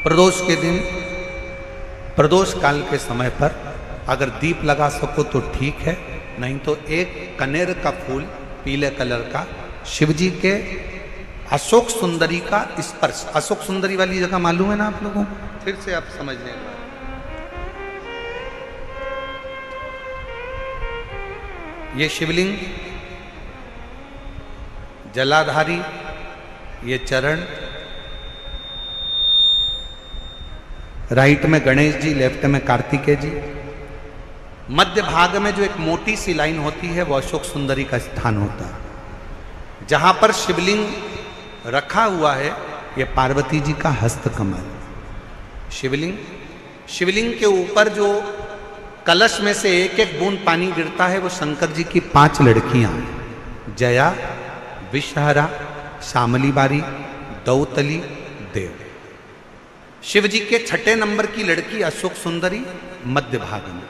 प्रदोष के दिन, प्रदोष काल के समय पर अगर दीप लगा सको तो ठीक है, नहीं तो एक कनेर का फूल पीले कलर का शिव जी के अशोक सुंदरी का स्पर्श, अशोक सुंदरी वाली जगह मालूम है ना आप लोगों को, फिर से आप समझ लेंगे। ये शिवलिंग, जलाधारी, ये चरण, राइट में गणेश जी, लेफ्ट में कार्तिकेय जी, मध्य भाग में जो एक मोटी सी लाइन होती है वो अशोक सुंदरी का स्थान होता है। जहां पर शिवलिंग रखा हुआ है ये पार्वती जी का हस्त कमल। शिवलिंग के ऊपर जो कलश में से एक एक बूंद पानी गिरता है वो शंकर जी की 5 लड़कियां हैं, जया, विषहरा, शामली बारी, दौतली, देव। शिव जी के 6 नंबर की लड़की अशोक सुंदरी मध्य भाग में।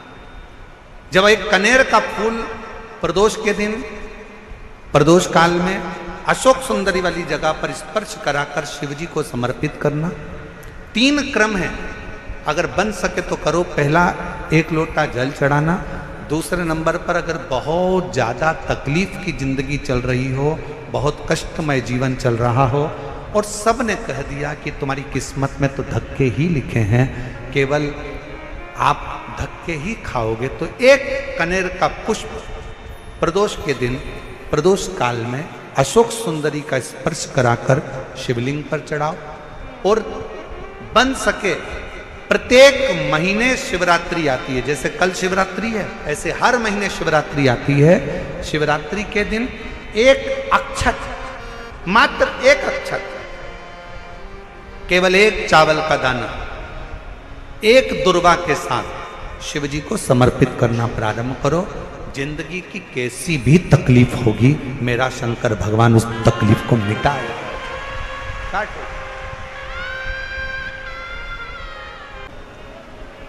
जब एक कनेर का फूल प्रदोष के दिन, प्रदोष काल में अशोक सुंदरी वाली जगह पर स्पर्श कराकर शिव जी को समर्पित करना। 3 क्रम है, अगर बन सके तो करो। पहला 1 लोटा जल चढ़ाना। दूसरे नंबर पर अगर बहुत ज़्यादा तकलीफ की जिंदगी चल रही हो, बहुत कष्टमय जीवन चल रहा हो और सब ने कह दिया कि तुम्हारी किस्मत में तो धक्के ही लिखे हैं, केवल आप धक्के ही खाओगे, तो एक कनेर का पुष्प प्रदोष के दिन, प्रदोष काल में अशोक सुंदरी का स्पर्श कराकर शिवलिंग पर चढ़ाओ। और बन सके प्रत्येक महीने शिवरात्रि आती है, जैसे कल शिवरात्रि है ऐसे हर महीने शिवरात्रि आती है। शिवरात्रि के दिन एक अक्षत, मात्र एक अक्षत, केवल एक चावल का दाना, एक दुर्वा के साथ शिव जी को समर्पित करना प्रारंभ करो। जिंदगी की कैसी भी तकलीफ होगी, मेरा शंकर भगवान उस तकलीफ को मिटाएगा।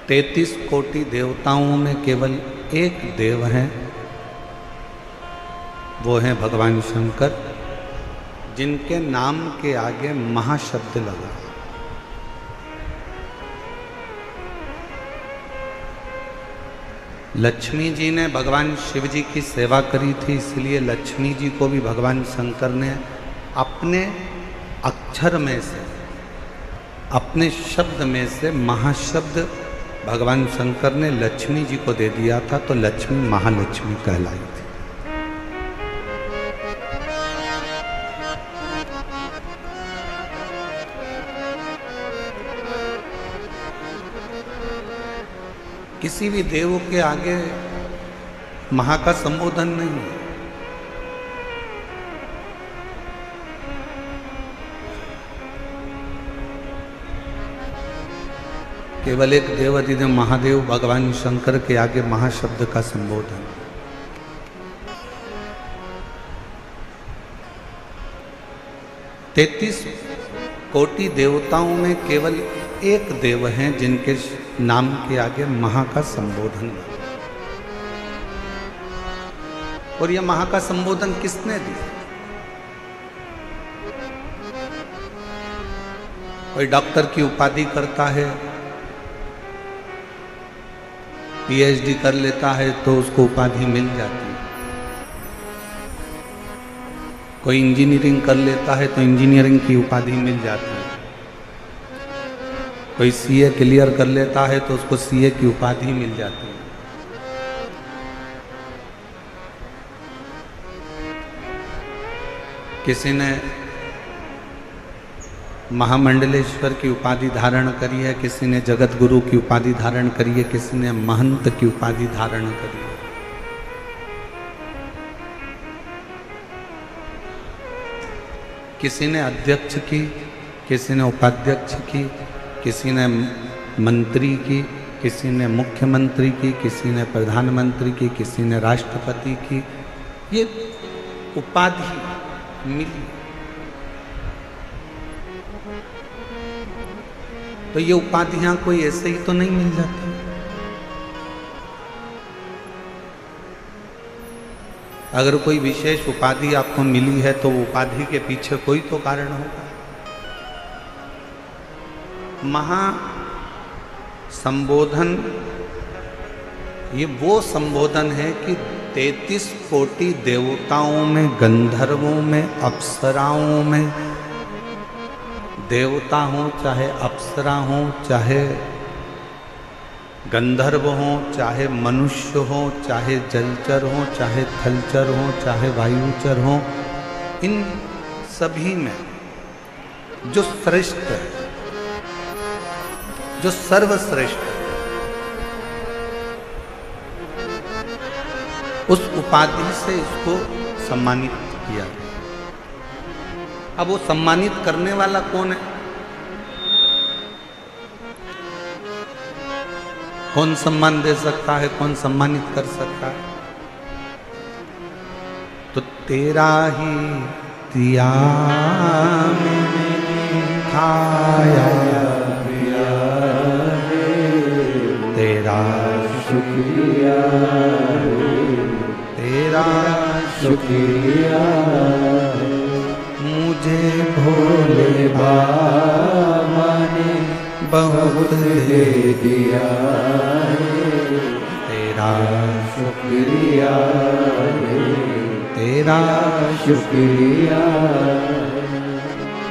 33 कोटि देवताओं में केवल एक देव हैं, वो हैं भगवान शंकर, जिनके नाम के आगे महाशब्द लगा। लक्ष्मी जी ने भगवान शिव जी की सेवा करी थी, इसलिए लक्ष्मी जी को भी भगवान शंकर ने अपने अक्षर में से, अपने शब्द में से महाशब्द भगवान शंकर ने लक्ष्मी जी को दे दिया था, तो लक्ष्मी महालक्ष्मी कहलाई थी। किसी भी देव के आगे महा का संबोधन नहीं है। केवल एक देव अधिदेव महादेव भगवान शंकर के आगे महाशब्द का संबोधन। तैतीस कोटि देवताओं में केवल एक देव हैं जिनके नाम के आगे महा का संबोधन। और यह महा का संबोधन किसने दिया? कोई डॉक्टर की उपाधि करता है, पीएचडी कर लेता है तो उसको उपाधि मिल जाती है। कोई इंजीनियरिंग कर लेता है तो इंजीनियरिंग की उपाधि मिल जाती है। कोई सीए क्लियर कर लेता है तो उसको सीए की उपाधि मिल जाती है। किसी ने महामंडलेश्वर की उपाधि धारण करी है, किसी ने जगत गुरु की उपाधि धारण करी है, किसी ने महंत की उपाधि धारण करी है। किसी ने अध्यक्ष की, किसी ने उपाध्यक्ष की, किसी ने मंत्री की, किसी ने मुख्यमंत्री की, किसी ने प्रधानमंत्री की, किसी ने राष्ट्रपति की। ये उपाधि मिली। तो ये उपाधियां कोई ऐसे ही तो नहीं मिल जाती। अगर कोई विशेष उपाधि आपको मिली है तो वो उपाधि के पीछे कोई तो कारण होगा। संबोधन, ये वो संबोधन है कि 33 कोटि देवताओं में, गंधर्वों में, अप्सराओं में, देवता हो चाहे अप्सरा हो, चाहे गंधर्व हो, चाहे मनुष्य हो, चाहे जलचर हो, चाहे थलचर हो, चाहे वायुचर हो, इन सभी में जो श्रेष्ठ है, जो सर्वश्रेष्ठ है, उस उपाधि से इसको सम्मानित किया गया। अब वो सम्मानित करने वाला कौन है? कौन सम्मान दे सकता है, कौन सम्मानित कर सकता है? तो तेरा ही दिया मैंने खाया, तेरा शुक्रिया, तेरा शुक्रिया, मुझे भोले बाबा ने बहुत दे दिया, तेरा शुक्रिया, तेरा शुक्रिया।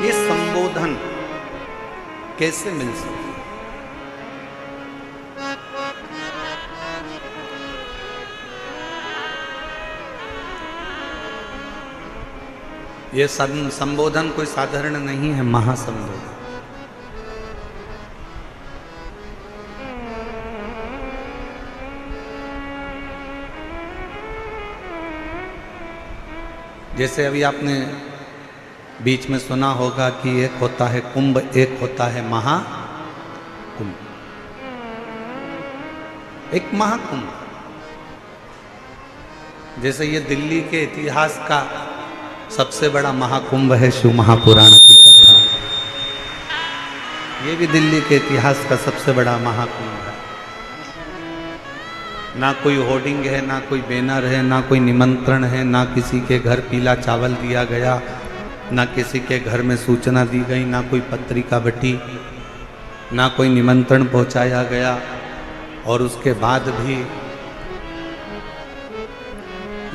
ये संबोधन कैसे मिल सकता? ये संबोधन कोई साधारण नहीं है, महासंबोधन। जैसे अभी आपने बीच में सुना होगा कि एक होता है कुंभ, एक होता है महाकुंभ। एक महाकुंभ, जैसे ये दिल्ली के इतिहास का सबसे बड़ा महाकुंभ है शिव महापुराण की कथा। ये भी दिल्ली के इतिहास का सबसे बड़ा महाकुंभ है। ना कोई होर्डिंग है, ना कोई बैनर है, ना कोई निमंत्रण है, ना किसी के घर पीला चावल दिया गया, ना किसी के घर में सूचना दी गई, ना कोई पत्रिका बटी, ना कोई निमंत्रण पहुंचाया गया। और उसके बाद भी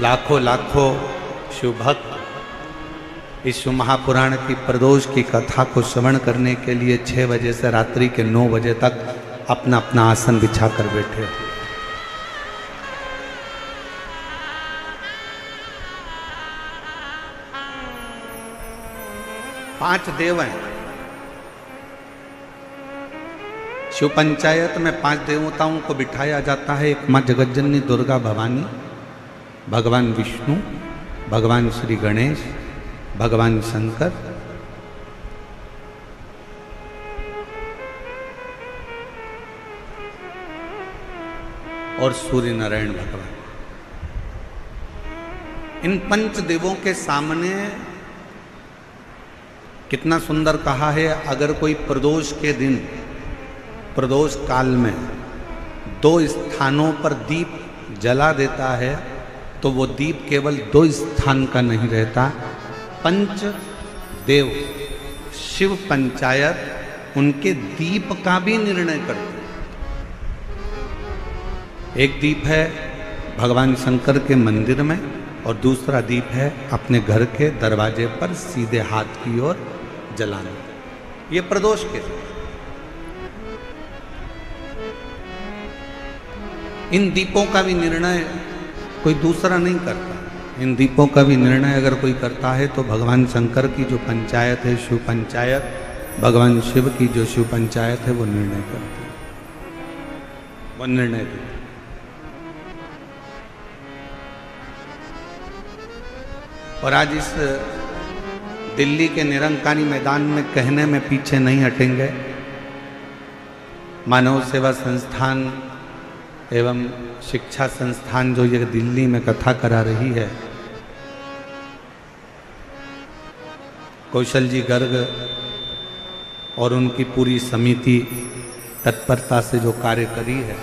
लाखों लाखों शिव भक्त इस शिव महापुराण की प्रदोष की कथा को श्रवण करने के लिए 6 बजे से रात्रि के 9 बजे तक अपना अपना आसन बिछा कर बैठे। 5 देव हैं। शिव पंचायत में 5 देवताओं को बिठाया जाता है। एक माँ जगज्जननी दुर्गा भवानी, भगवान विष्णु, भगवान श्री गणेश, भगवान शंकर, और सूर्य नारायण भगवान। इन 5 देवों के सामने कितना सुंदर कहा है, अगर कोई प्रदोष के दिन, प्रदोष काल में 2 स्थानों पर दीप जला देता है तो वो दीप केवल 2 स्थान का नहीं रहता। 5 देव शिव पंचायत उनके दीप का भी निर्णय करते। एक दीप है भगवान शंकर के मंदिर में और दूसरा दीप है अपने घर के दरवाजे पर सीधे हाथ की ओर जलाना। ये प्रदोष के इन दीपों का भी निर्णय कोई दूसरा नहीं करता। इन दीपों का भी निर्णय अगर कोई करता है तो भगवान शंकर की जो पंचायत है शिव पंचायत, भगवान शिव की जो शिव पंचायत है वो निर्णय करती है, वो निर्णय देती। और आज इस दिल्ली के निरंकारी मैदान में कहने में पीछे नहीं हटेंगे। मानव सेवा संस्थान एवं शिक्षा संस्थान जो ये दिल्ली में कथा करा रही है, कौशल जी गर्ग और उनकी पूरी समिति तत्परता से जो कार्य करी है,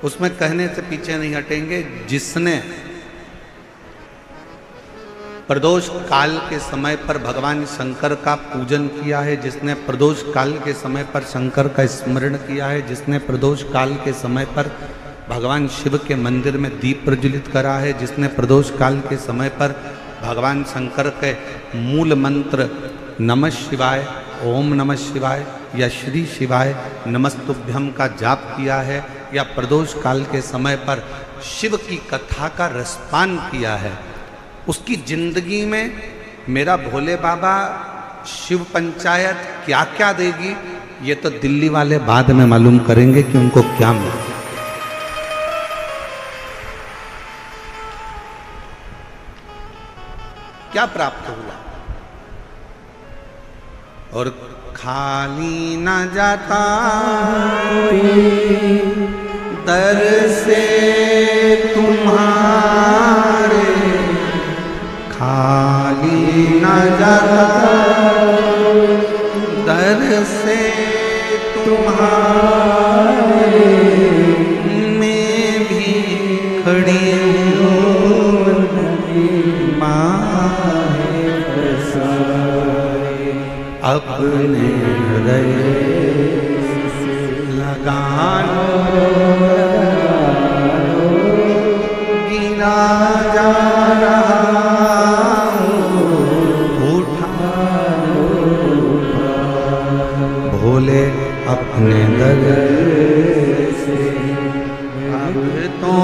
उसमें कहने से पीछे नहीं हटेंगे। जिसने प्रदोष काल के समय पर भगवान शंकर का पूजन किया है, जिसने प्रदोष काल के समय पर शंकर का स्मरण किया है, जिसने प्रदोष काल के समय पर भगवान शिव के मंदिर में दीप प्रज्वलित करा है, जिसने प्रदोष काल के समय पर भगवान शंकर के मूल मंत्र नमः शिवाय, ओम नमः शिवाय या श्री शिवाय नमस्तुभ्यम का जाप किया है, या प्रदोष काल के समय पर शिव की कथा का रसपान किया है, उसकी जिंदगी में मेरा भोले बाबा शिव पंचायत क्या क्या देगी, ये तो दिल्ली वाले बाद में मालूम करेंगे कि उनको क्या मिला। क्या प्राप्त हुआ। और खाली न जाता दर से तुम्हारे, खाली न जाता दर से तुम्हारे, मैं भी खड़ी हूँ अपने हृदय लगानो, गिरा जा रहा उठानो, भोले अपने दर से अब तो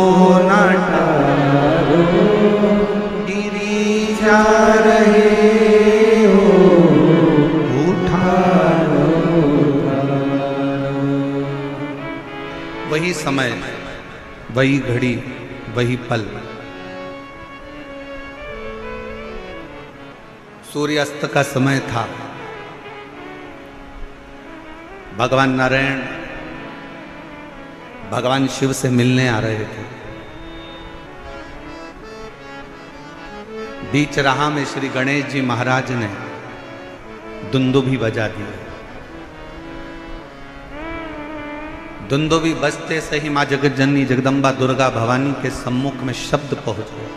न टारो, गिरी जा रहे वही समय, वही घड़ी, वही पल। सूर्यास्त का समय था। भगवान नारायण भगवान शिव से मिलने आ रहे थे। बीच राह में श्री गणेश जी महाराज ने दुंदुभी बजा दी। दुंदुभी बजते से ही मां जगत जननी जगदम्बा दुर्गा भवानी के सम्मुख में शब्द पहुंच गए।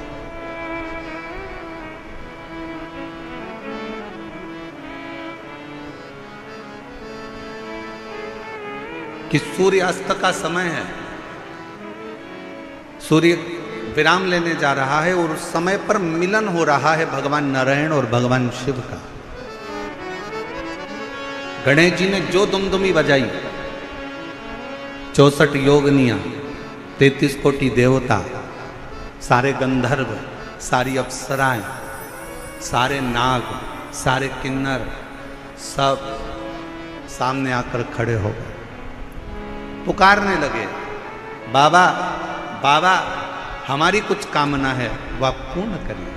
कि सूर्यास्त का समय है, सूर्य विराम लेने जा रहा है और उस समय पर मिलन हो रहा है भगवान नारायण और भगवान शिव का। गणेश जी ने जो दुमदुमी बजाई, 64 योगनियां, 33 कोटि देवता, सारे गंधर्व, सारी अप्सराएं, सारे नाग, सारे किन्नर, सब सामने आकर खड़े हो गए, पुकारने लगे, बाबा बाबा हमारी कुछ कामना है वह पूर्ण करिए।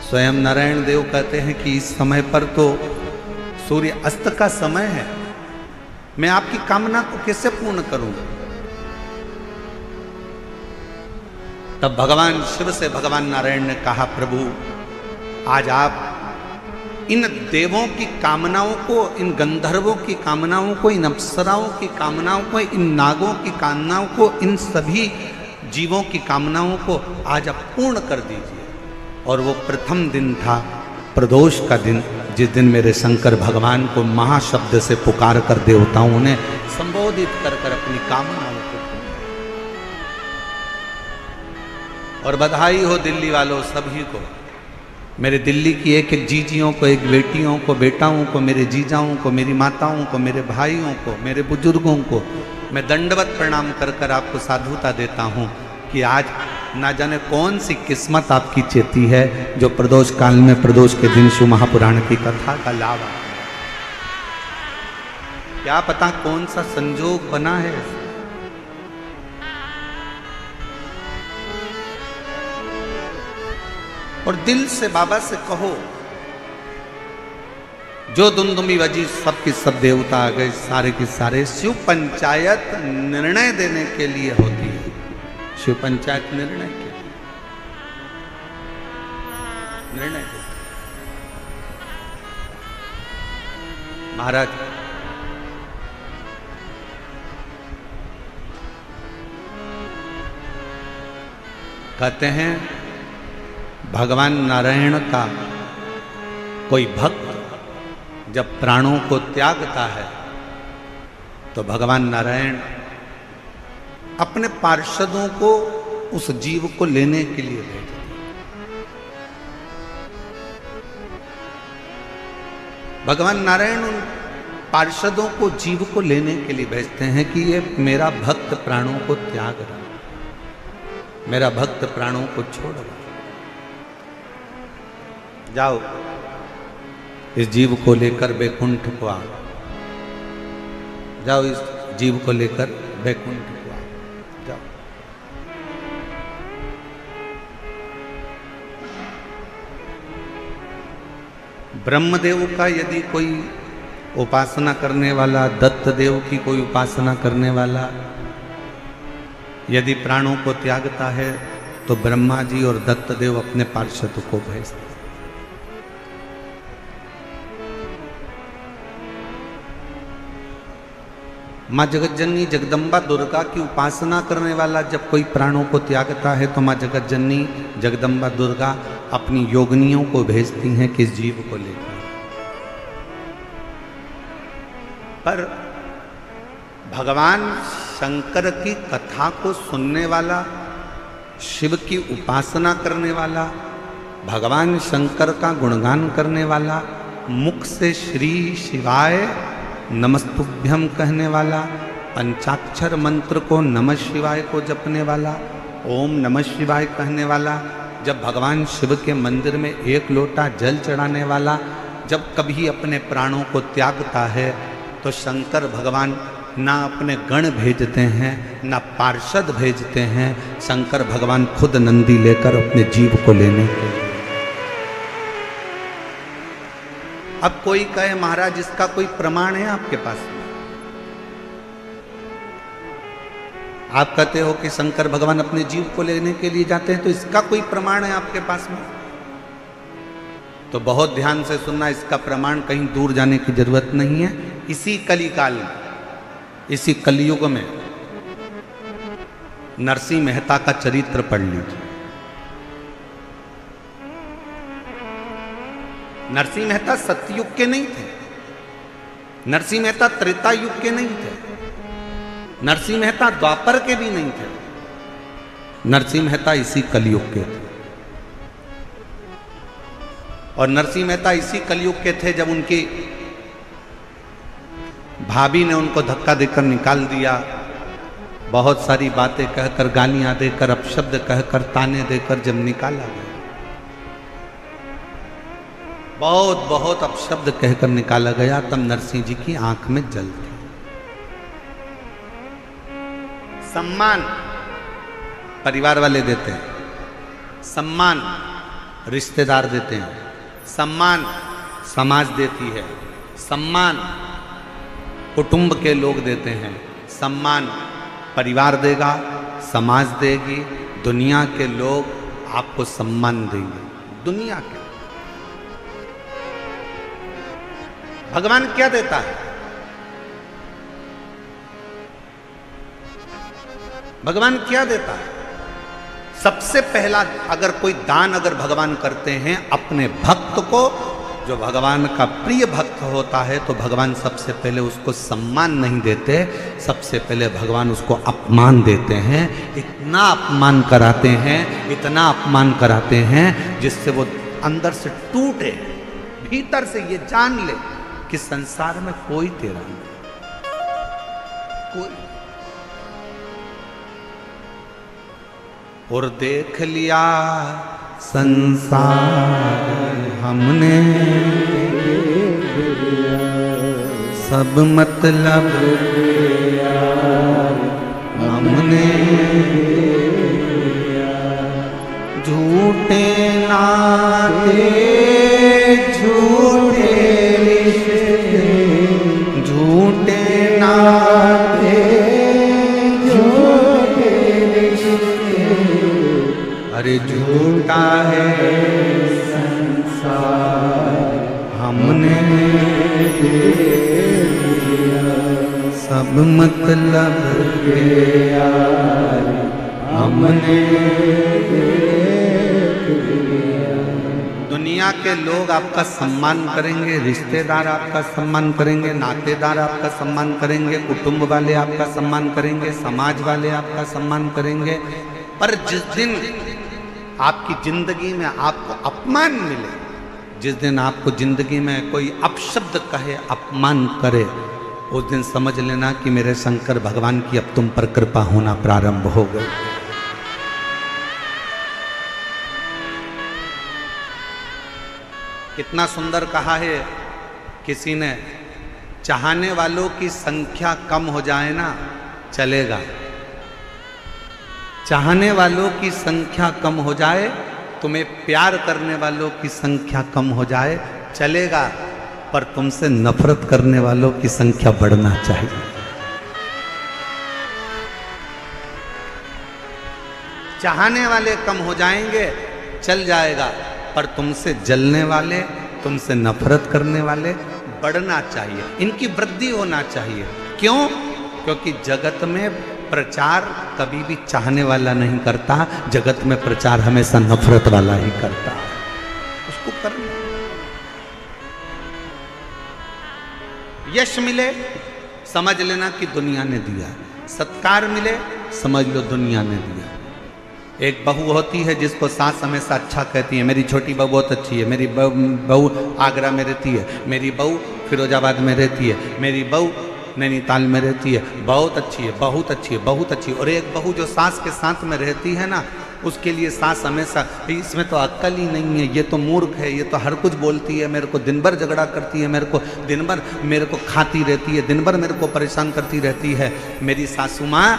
स्वयं नारायण देव कहते हैं कि इस समय पर तो सूर्य अस्त का समय है, मैं आपकी कामना को कैसे पूर्ण करूंगा। तब भगवान शिव से भगवान नारायण ने कहा, प्रभु आज आप इन देवों की कामनाओं को, इन गंधर्वों की कामनाओं को, इन अप्सराओं की कामनाओं को, इन नागों की कामनाओं को, इन सभी जीवों की कामनाओं को आज आप पूर्ण कर दीजिए। और वो प्रथम दिन था, प्रदोष का दिन, जिस दिन मेरे शंकर भगवान को महाशब्द से पुकार कर देवताओं ने संबोधित कर कर अपनी कामनाओं को। और बधाई हो दिल्ली वालों सभी को, मेरे दिल्ली की एक एक जीजियों को, एक बेटियों को, बेटाओं को, मेरे जीजाओं को, मेरी माताओं को, मेरे भाइयों को, मेरे बुजुर्गों को मैं दंडवत प्रणाम कर कर आपको साधुता देता हूँ कि आज ना जाने कौन सी किस्मत आपकी चेती है जो प्रदोष काल में, प्रदोष के दिन शिव महापुराण की कथा का लाभ आ। क्या पता कौन सा संजोग बना है। और दिल से बाबा से कहो, जो दुमदुमी बजी सब की सब देवता आ गए, सारे के सारे। शिव पंचायत निर्णय देने के लिए होती है, शिव पंचायत निर्णय के निर्णय देते। महाराज कहते हैं भगवान नारायण का कोई भक्त जब प्राणों को त्यागता है तो भगवान नारायण अपने पार्षदों को उस जीव को लेने के लिए भेजते हैं। भगवान नारायण उन पार्षदों को जीव को लेने के लिए भेजते हैं कि ये मेरा भक्त प्राणों को त्याग रहा, मेरा भक्त प्राणों को छोड़ रहा, जाओ इस जीव को लेकर बैकुंठ को आओ, जाओ इस जीव को लेकर बैकुंठ को आओ, जाओ। ब्रह्मदेव का यदि कोई उपासना करने वाला, दत्त देव की कोई उपासना करने वाला यदि प्राणों को त्यागता है तो ब्रह्मा जी और दत्त देव अपने पार्षद को भेजते हैं। माँ जगतजननी जगदम्बा दुर्गा की उपासना करने वाला जब कोई प्राणों को त्यागता है तो माँ जगतजननी जगदम्बा दुर्गा अपनी योगिनियों को भेजती हैं किस जीव को लेकर। पर भगवान शंकर की कथा को सुनने वाला, शिव की उपासना करने वाला, भगवान शंकर का गुणगान करने वाला, मुख से श्री शिवाय नमस्तुभ्यम कहने वाला, पंचाक्षर मंत्र को नमः शिवाय को जपने वाला, ओम नमः शिवाय कहने वाला, जब भगवान शिव के मंदिर में एक लोटा जल चढ़ाने वाला जब कभी अपने प्राणों को त्यागता है तो शंकर भगवान ना अपने गण भेजते हैं ना पार्षद भेजते हैं, शंकर भगवान खुद नंदी लेकर अपने जीव को लेने के लिए। अब कोई कहे महाराज इसका कोई प्रमाण है आपके पास में? आप कहते हो कि शंकर भगवान अपने जीव को लेने के लिए जाते हैं, तो इसका कोई प्रमाण है आपके पास में? तो बहुत ध्यान से सुनना, इसका प्रमाण कहीं दूर जाने की जरूरत नहीं है। इसी कलिकाल में, इसी कलयुग में नरसिंह मेहता का चरित्र पढ़ लीजिए। नरसिंह मेहता सतयुग के नहीं थे, नरसिंह मेहता त्रेता युग के नहीं थे, नरसिंह मेहता द्वापर के भी नहीं थे, नरसिंह मेहता इसी कलयुग के थे। और नरसिंह मेहता इसी कलयुग के थे जब उनकी भाभी ने उनको धक्का देकर निकाल दिया, बहुत सारी बातें कहकर, गालियां देकर, अपशब्द कहकर, ताने देकर जब निकाला गया, बहुत बहुत अपशब्द कहकर निकाला गया, तब नरसिंह जी की आंख में जल थी। सम्मान परिवार वाले देते हैं, सम्मान रिश्तेदार देते हैं, सम्मान समाज देती है, सम्मान कुटुंब के लोग देते हैं, सम्मान परिवार देगा, समाज देगी, दुनिया के लोग आपको सम्मान देंगे। दुनिया के भगवान क्या देता है? भगवान क्या देता है? सबसे पहला अगर कोई दान अगर भगवान करते हैं अपने भक्त को, जो भगवान का प्रिय भक्त होता है, तो भगवान सबसे पहले उसको सम्मान नहीं देते, सबसे पहले भगवान उसको अपमान देते हैं। इतना अपमान कराते हैं, इतना अपमान कराते हैं जिससे वो अंदर से टूटे, भीतर से ये जान ले कि संसार में कोई तेरा नहीं, कोई। और देख लिया संसार हमने, सब मतलब हमने, झूठे नाते झूठे रिश्ते, झूठे नाते झूठे रिश्ते, अरे झूठा है संसार हमने सब मतलब के यार हमने देख लिया। दुनिया के लोग आपका सम्मान करेंगे, रिश्तेदार आपका सम्मान करेंगे, नातेदार आपका सम्मान करेंगे, कुटुंब वाले आपका सम्मान करेंगे, समाज वाले आपका सम्मान करेंगे। पर जिस दिन आपकी जिंदगी में आपको अपमान मिले, जिस दिन आपको जिंदगी में कोई अपशब्द कहे, अपमान करे, उस दिन समझ लेना कि मेरे शंकर भगवान की अब तुम पर कृपा होना प्रारंभ हो गई। कितना सुंदर कहा है किसी ने, चाहने वालों की संख्या कम हो जाए ना चलेगा, चाहने वालों की संख्या कम हो जाए, तुम्हें प्यार करने वालों की संख्या कम हो जाए चलेगा, पर तुमसे नफरत करने वालों की संख्या बढ़ना चाहिए। चाहने वाले कम हो जाएंगे चल जाएगा, पर तुमसे जलने वाले, तुमसे नफरत करने वाले बढ़ना चाहिए, इनकी वृद्धि होना चाहिए। क्यों? क्योंकि जगत में प्रचार कभी भी चाहने वाला नहीं करता, जगत में प्रचार हमेशा नफरत वाला ही करता है। उसको करना, यश मिले समझ लेना कि दुनिया ने दिया, सत्कार मिले समझ लो दुनिया ने दिया। एक बहू होती है जिसको सास हमेशा अच्छा कहती है, मेरी छोटी बहू बहुत अच्छी है, मेरी बहू आगरा में रहती है, मेरी बहू फिरोजाबाद में रहती है, मेरी बहू नैनीताल में रहती है, बहुत अच्छी है, बहुत अच्छी है, बहुत अच्छी है। और एक बहू जो सास के साथ में रहती है ना, उसके लिए सास हमेशा इसमें तो अक्ल ही नहीं है, ये तो मूर्ख है, ये तो हर कुछ बोलती है, मेरे को दिन भर झगड़ा करती है, मेरे को दिन भर मेरे को खाती रहती है, दिन भर मेरे को परेशान करती रहती है। मेरी सासू माँ,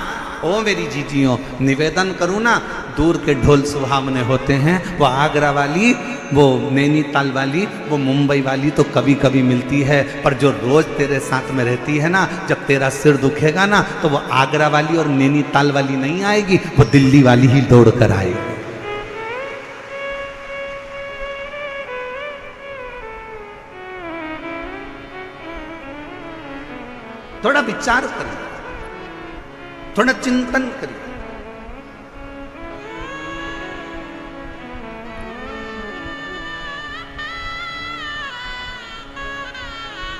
ओ मेरी जीजियों, निवेदन करूँ ना, दूर के ढोल सुहावने होते हैं, वो आगरा वाली, वो नैनीताल वाली, वो मुंबई वाली तो कभी कभी मिलती है, पर जो रोज तेरे साथ में रहती है ना, जब तेरा सिर दुखेगा ना, तो वो आगरा वाली और नैनीताल वाली नहीं आएगी, वो दिल्ली वाली ही दौड़ कर आएगी। थोड़ा विचार करिए, थोड़ा चिंतन करिए।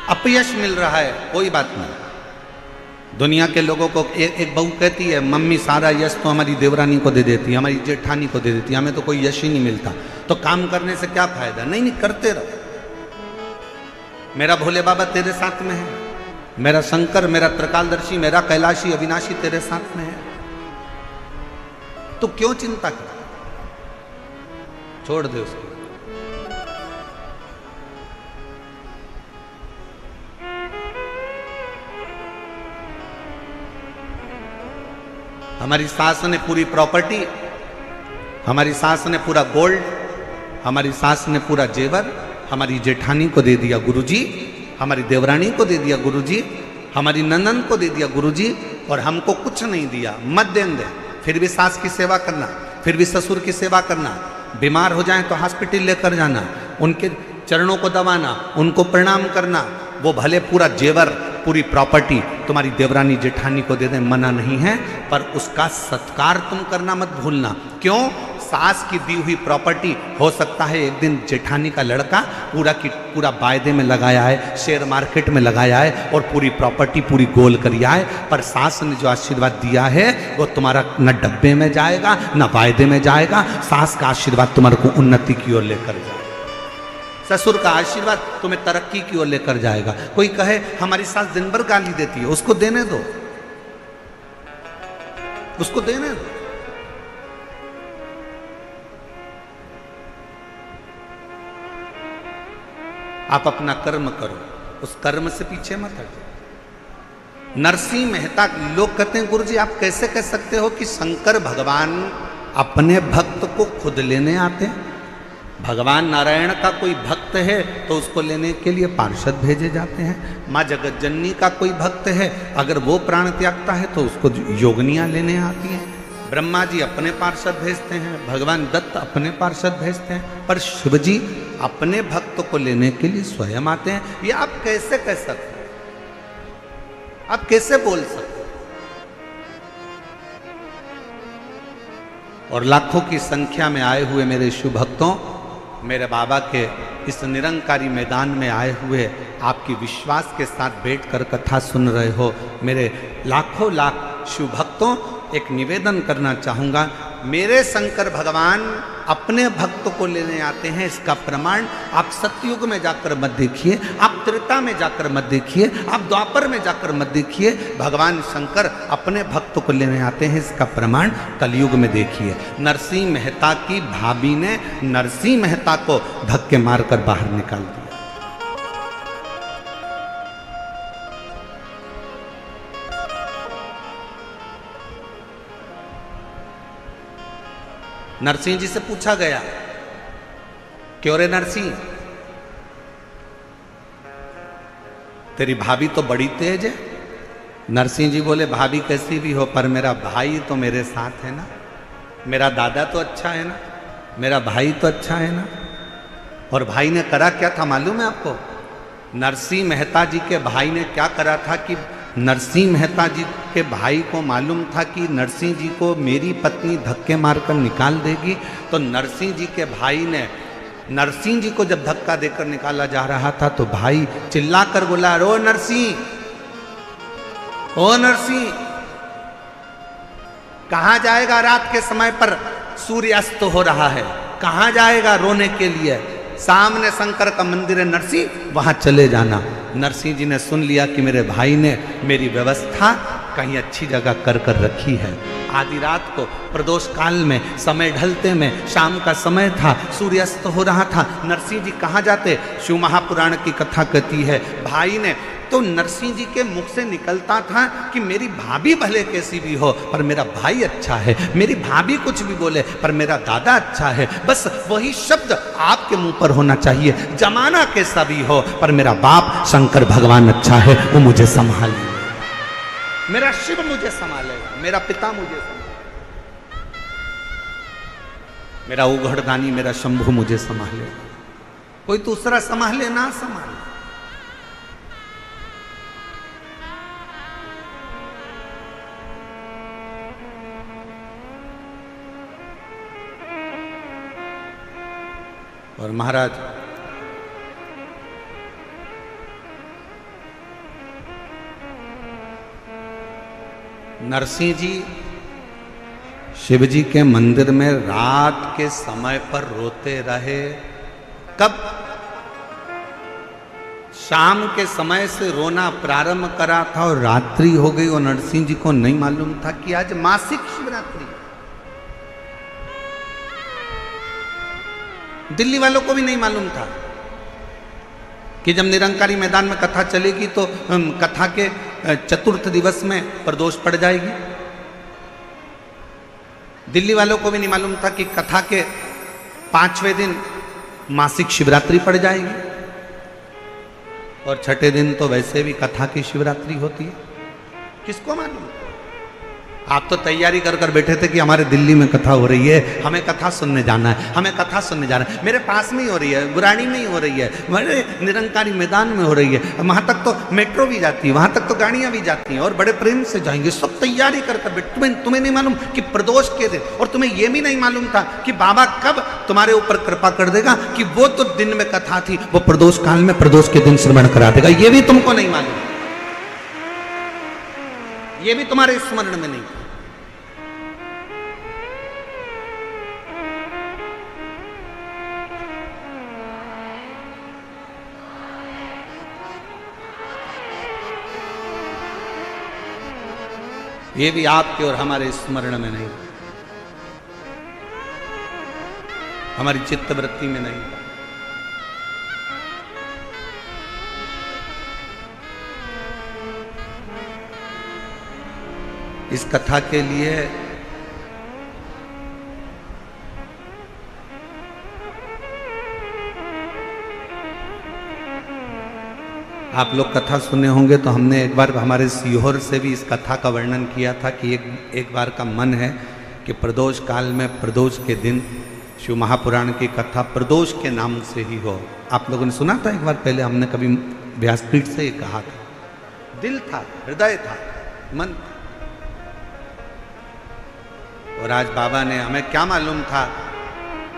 अपयश मिल रहा है, कोई बात नहीं। दुनिया के लोगों को एक बहू कहती है, मम्मी सारा यश तो हमारी देवरानी को दे देती है, हमारी जेठानी को दे देती है, हमें तो कोई यश ही नहीं मिलता, तो काम करने से क्या फायदा। नहीं नहीं, करते रहो। मेरा भोले बाबा तेरे साथ में है, मेरा शंकर, मेरा त्रिकालदर्शी, मेरा कैलाशी अविनाशी तेरे साथ में है, तो क्यों चिंता कर, छोड़ दे उसको। हमारी सास ने पूरी प्रॉपर्टी, हमारी सास ने पूरा गोल्ड, हमारी सास ने पूरा जेवर हमारी जेठानी को दे दिया गुरुजी, हमारी देवरानी को दे दिया गुरुजी, हमारी ननद को दे दिया गुरुजी, और हमको कुछ नहीं दिया। मत देन दे, फिर भी सास की सेवा करना, फिर भी ससुर की सेवा करना, बीमार हो जाए तो हॉस्पिटल लेकर जाना, उनके चरणों को दबाना, उनको प्रणाम करना। वो भले पूरा जेवर, पूरी प्रॉपर्टी तुम्हारी देवरानी जेठानी को दे दे, मना नहीं है, पर उसका सत्कार तुम करना मत भूलना। क्यों? सास की दी हुई प्रॉपर्टी हो सकता है एक दिन जेठानी का लड़का पूरा की पूरा वायदे में लगाया है, शेयर मार्केट में लगाया है, और पूरी प्रॉपर्टी पूरी गोल करिया है, पर सास ने जो आशीर्वाद दिया है वो तुम्हारा न डब्बे में जाएगा न वायदे में जाएगा। सास का आशीर्वाद तुम्हारे को उन्नति की ओर लेकर जाएगा, ससुर का आशीर्वाद तुम्हें तरक्की की ओर लेकर जाएगा। कोई कहे हमारी सास दिन भर गाली देती है, उसको देने दो, उसको देने दो। आप अपना कर्म करो, उस कर्म से पीछे मत हटो। नरसिंह मेहता, लोग कहते हैं गुरुजी आप कैसे कह सकते हो कि शंकर भगवान अपने भक्त को खुद लेने आते हैं? भगवान नारायण का कोई भक्त है तो उसको लेने के लिए पार्षद भेजे जाते हैं। माँ जगत जननी का कोई भक्त है, अगर वो प्राण त्यागता है तो उसको योगनियाँ लेने आती हैं। ब्रह्मा जी अपने पार्षद भेजते हैं, भगवान दत्त अपने पार्षद भेजते हैं, पर शिव जी अपने भक्त को लेने के लिए स्वयं आते हैं। ये आप कैसे कह सकते हैं? आप कैसे बोल सकते? और लाखों की संख्या में आए हुए मेरे शिव भक्तों, मेरे बाबा के इस निरंकारी मैदान में आए हुए आपकी विश्वास के साथ बैठकर कथा सुन रहे हो, मेरे लाखों लाख शिव भक्तों, एक निवेदन करना चाहूँगा। मेरे शंकर भगवान अपने भक्त को लेने आते हैं, इसका प्रमाण आप सतयुग में जाकर मत देखिए, आप त्रेता में जाकर मत देखिए, आप द्वापर में जाकर मत देखिए। भगवान शंकर अपने भक्त को लेने आते हैं, इसका प्रमाण कलयुग में देखिए। नरसिंह मेहता की भाभी ने नरसिंह मेहता को धक्के मारकर बाहर निकाल दिया। नरसिंह जी से पूछा गया, क्यों रे नरसिंह, तेरी भाभी तो बड़ी तेज है। नरसिंह जी बोले, भाभी कैसी भी हो पर मेरा भाई तो मेरे साथ है ना, मेरा दादा तो अच्छा है ना, मेरा भाई तो अच्छा है ना। और भाई ने करा क्या था मालूम है आपको? नरसिंह मेहता जी के भाई ने क्या करा था कि नरसिंह मेहता जी के भाई को मालूम था कि नरसिंह जी को मेरी पत्नी धक्के मारकर निकाल देगी, तो नरसिंह जी के भाई ने नरसिंह जी को जब धक्का देकर निकाला जा रहा था तो भाई चिल्लाकर बोला, ओ नरसिंह, ओ नरसिंह, कहां जाएगा? रात के समय पर सूर्य अस्त हो रहा है, कहां जाएगा रोने के लिए? सामने शंकर का मंदिर है नरसिंह, वहां चले जाना। नरसिंह जी ने सुन लिया कि मेरे भाई ने मेरी व्यवस्था कहीं अच्छी जगह कर कर रखी है। आधी रात को प्रदोष काल में, समय ढलते में, शाम का समय था, सूर्यास्त हो रहा था। नरसिंह जी कहाँ जाते? शिव महापुराण की कथा कहती है भाई ने तो नरसिंह जी के मुख से निकलता था कि मेरी भाभी भले कैसी भी हो पर मेरा भाई अच्छा है, मेरी भाभी कुछ भी बोले पर मेरा दादा अच्छा है। बस वही शब्द आपके मुंह पर होना चाहिए, जमाना कैसा भी हो पर मेरा बाप शंकर भगवान अच्छा है, वो मुझे संभालेगा, मेरा शिव मुझे संभालेगा, मेरा पिता मुझे संभालेगा, मेरा उघड़दानी, मेरा शंभु मुझे संभालेगा, कोई दूसरा संभाले ना संभाले। और महाराज नरसिंह जी शिव जी के मंदिर में रात के समय पर रोते रहे। कब? शाम के समय से रोना प्रारंभ करा था और रात्रि हो गई और नरसिंह जी को नहीं मालूम था कि आज मासिक शिवरात्रि। दिल्ली वालों को भी नहीं मालूम था कि जब निरंकारी मैदान में कथा चलेगी तो कथा के चतुर्थ दिवस में प्रदोष पड़ जाएगी। दिल्ली वालों को भी नहीं मालूम था कि कथा के 5वें दिन मासिक शिवरात्रि पड़ जाएगी और छठे दिन तो वैसे भी कथा की शिवरात्रि होती है। किसको मालूम? आप तो तैयारी कर कर बैठे थे कि हमारे दिल्ली में कथा हो रही है, हमें कथा सुनने जाना है, हमें कथा सुनने जाना है। मेरे पास में ही हो रही है, गुराड़ी में ही हो रही है, बड़े निरंकारी मैदान में हो रही है, वहाँ तक तो मेट्रो भी जाती है, वहाँ तक तो गाड़ियाँ भी जाती हैं और बड़े प्रेम से जाएंगे। सब तैयारी कर कर बैठे। तुम्हें नहीं मालूम कि प्रदोष के दिन, और तुम्हें ये भी नहीं मालूम था कि बाबा कब तुम्हारे ऊपर कृपा कर देगा कि वो तो दिन में कथा थी, वो प्रदोष काल में प्रदोष के दिन श्रवण करा देगा। ये भी तुमको नहीं मालूम, ये भी तुम्हारे स्मरण में नहीं। ये भी आपके और हमारे स्मरण में नहीं, हमारी चित्त वृत्ति में नहीं। इस कथा के लिए आप लोग कथा सुने होंगे तो हमने एक बार हमारे सीहोर से भी इस कथा का वर्णन किया था कि एक बार का मन है कि प्रदोष काल में प्रदोष के दिन शिव महापुराण की कथा प्रदोष के नाम से ही हो। आप लोगों ने सुना था एक बार पहले, हमने कभी व्यासपीठ से ही कहा था। दिल था, हृदय था, मन था। और आज बाबा ने, हमें क्या मालूम था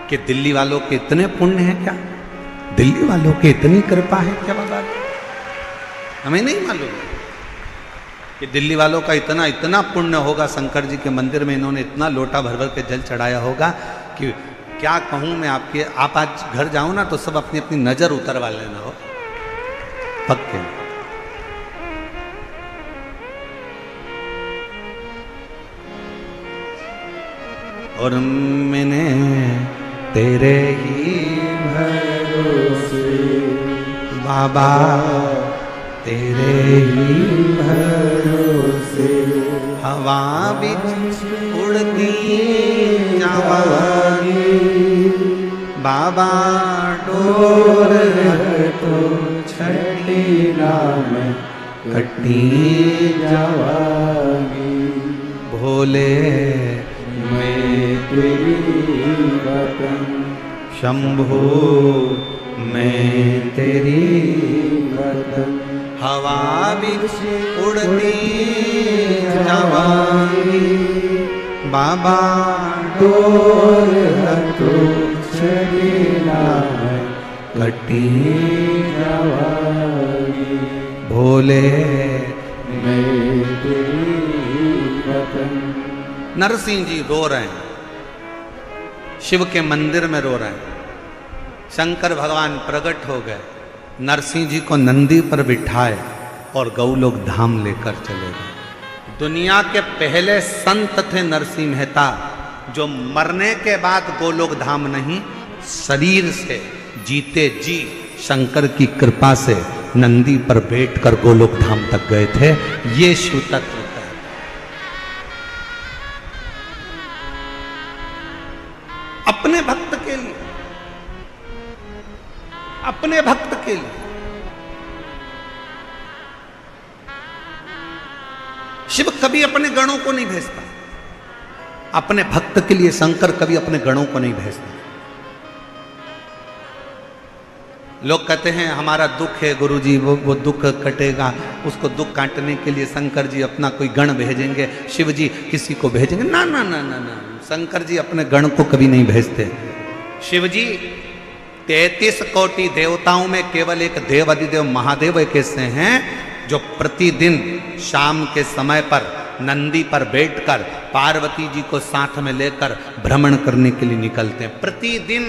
कि दिल्ली वालों के इतने पुण्य हैं क्या, दिल्ली वालों के इतनी कृपा है क्या बाबा? हमें नहीं मालूम कि दिल्ली वालों का इतना इतना पुण्य होगा, शंकर जी के मंदिर में इन्होंने इतना लोटा भर भर के जल चढ़ाया होगा कि क्या कहूं मैं आपके। आप आज घर जाओ ना तो सब अपनी अपनी नजर उतरवा लेना हो पक्के। और मैंने तेरे ही भरोसे बाबा, तेरे ही भरोसे हवा बिच उड़ती जावांगी बाबा, डोर तो छठी नाम कटी जावांगी। भोले मैं तेरी वतन, शंभो मैं तेरी वतन, हवा बिच उड़ती जावांगी बाबा, डोर तो छठी नाम कटी जावांगी। भोले मैं तेरी वतन। नरसिंह जी रो रहे हैं, शिव के मंदिर में रो रहे हैं। शंकर भगवान प्रकट हो गए, नरसिंह जी को नंदी पर बिठाए और गौलोक धाम लेकर चले गए। दुनिया के पहले संत थे नरसिंह मेहता, जो मरने के बाद गोलोक धाम नहीं, शरीर से जीते जी शंकर की कृपा से नंदी पर बैठकर गोलोक धाम तक गए थे। ये शिव तत्व है। अपने भक्त के लिए, अपने भक्त के लिए शिव कभी अपने गणों को नहीं भेजता। अपने भक्त के लिए शंकर कभी अपने गणों को नहीं भेजता। लोग कहते हैं हमारा दुख है गुरुजी, वो दुख कटेगा, उसको दुख काटने के लिए शंकर जी अपना कोई गण भेजेंगे, शिव जी किसी को भेजेंगे। ना ना ना ना ना, शंकर जी अपने गण को कभी नहीं भेजते। शिव जी 33 कोटि देवताओं में केवल एक देव अधिदेव महादेव एक ऐसे हैं जो प्रतिदिन शाम के समय पर नंदी पर बैठकर पार्वती जी को साथ में लेकर भ्रमण करने के लिए निकलते हैं प्रतिदिन।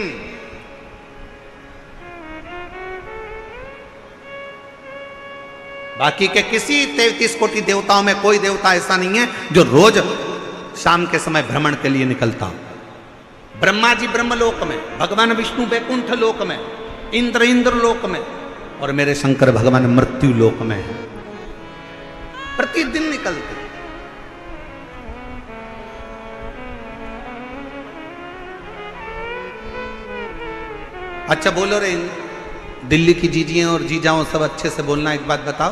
बाकी के किसी 33 कोटि देवताओं में कोई देवता ऐसा नहीं है जो रोज शाम के समय भ्रमण के लिए निकलता। ब्रह्मा जी ब्रह्मलोक में, भगवान विष्णु वैकुंठ लोक में, इंद्र लोक में, और मेरे शंकर भगवान मृत्यु लोक में है। प्रतिदिन निकलते। अच्छा बोलो रे, दिल्ली की जीजियां और जीजाओं सब अच्छे से बोलना। एक बात बताओ,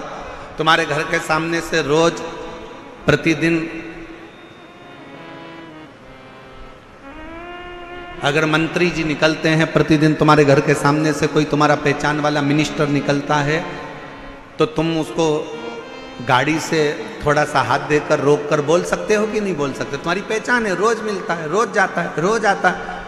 तुम्हारे घर के सामने से रोज प्रतिदिन अगर मंत्री जी निकलते हैं, प्रतिदिन तुम्हारे घर के सामने से कोई तुम्हारा पहचान वाला मिनिस्टर निकलता है, तो तुम उसको गाड़ी से थोड़ा सा हाथ देकर रोक कर बोल सकते हो कि नहीं बोल सकते? तुम्हारी पहचान है, रोज मिलता है, रोज जाता है, रोज आता है।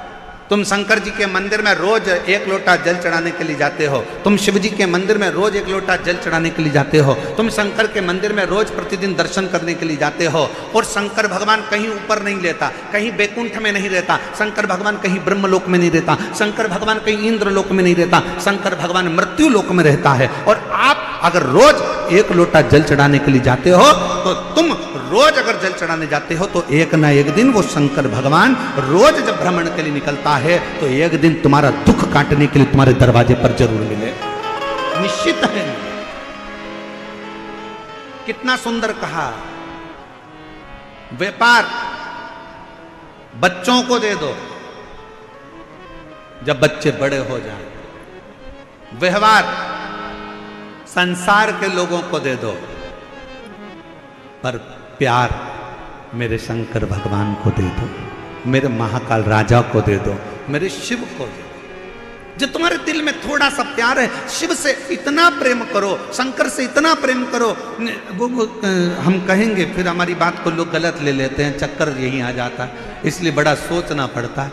तुम शंकर जी के मंदिर में रोज एक लोटा जल चढ़ाने के लिए जाते हो, तुम शिव जी के मंदिर में रोज एक लोटा जल चढ़ाने के लिए जाते हो, तुम शंकर के मंदिर में रोज प्रतिदिन दर्शन करने के लिए जाते हो। और शंकर भगवान कहीं ऊपर नहीं रहता, कहीं बैकुंठ में नहीं रहता, शंकर भगवान कहीं ब्रह्मलोक में नहीं रहता, शंकर भगवान कहीं इंद्रलोक में नहीं रहता, शंकर भगवान मृत्यु लोक में रहता है। और आप अगर रोज एक लोटा जल चढ़ाने के लिए जाते हो, तो तुम रोज अगर जल चढ़ाने जाते हो तो एक ना एक दिन वो शंकर भगवान रोज जब भ्रमण के लिए निकलता है तो एक दिन तुम्हारा दुख काटने के लिए तुम्हारे दरवाजे पर जरूर मिले, निश्चित है। कितना सुंदर कहा, व्यापार बच्चों को दे दो जब बच्चे बड़े हो जाएं, व्यवहार संसार के लोगों को दे दो, पर प्यार मेरे शंकर भगवान को दे दो, मेरे महाकाल राजा को दे दो, मेरे शिव को दे दो। जो तुम्हारे दिल में थोड़ा सा प्यार है, शिव से इतना प्रेम करो, शंकर से इतना प्रेम करो। वो हम कहेंगे फिर हमारी बात को लोग गलत ले लेते हैं, चक्कर यही आ जाता है, इसलिए बड़ा सोचना पड़ता है।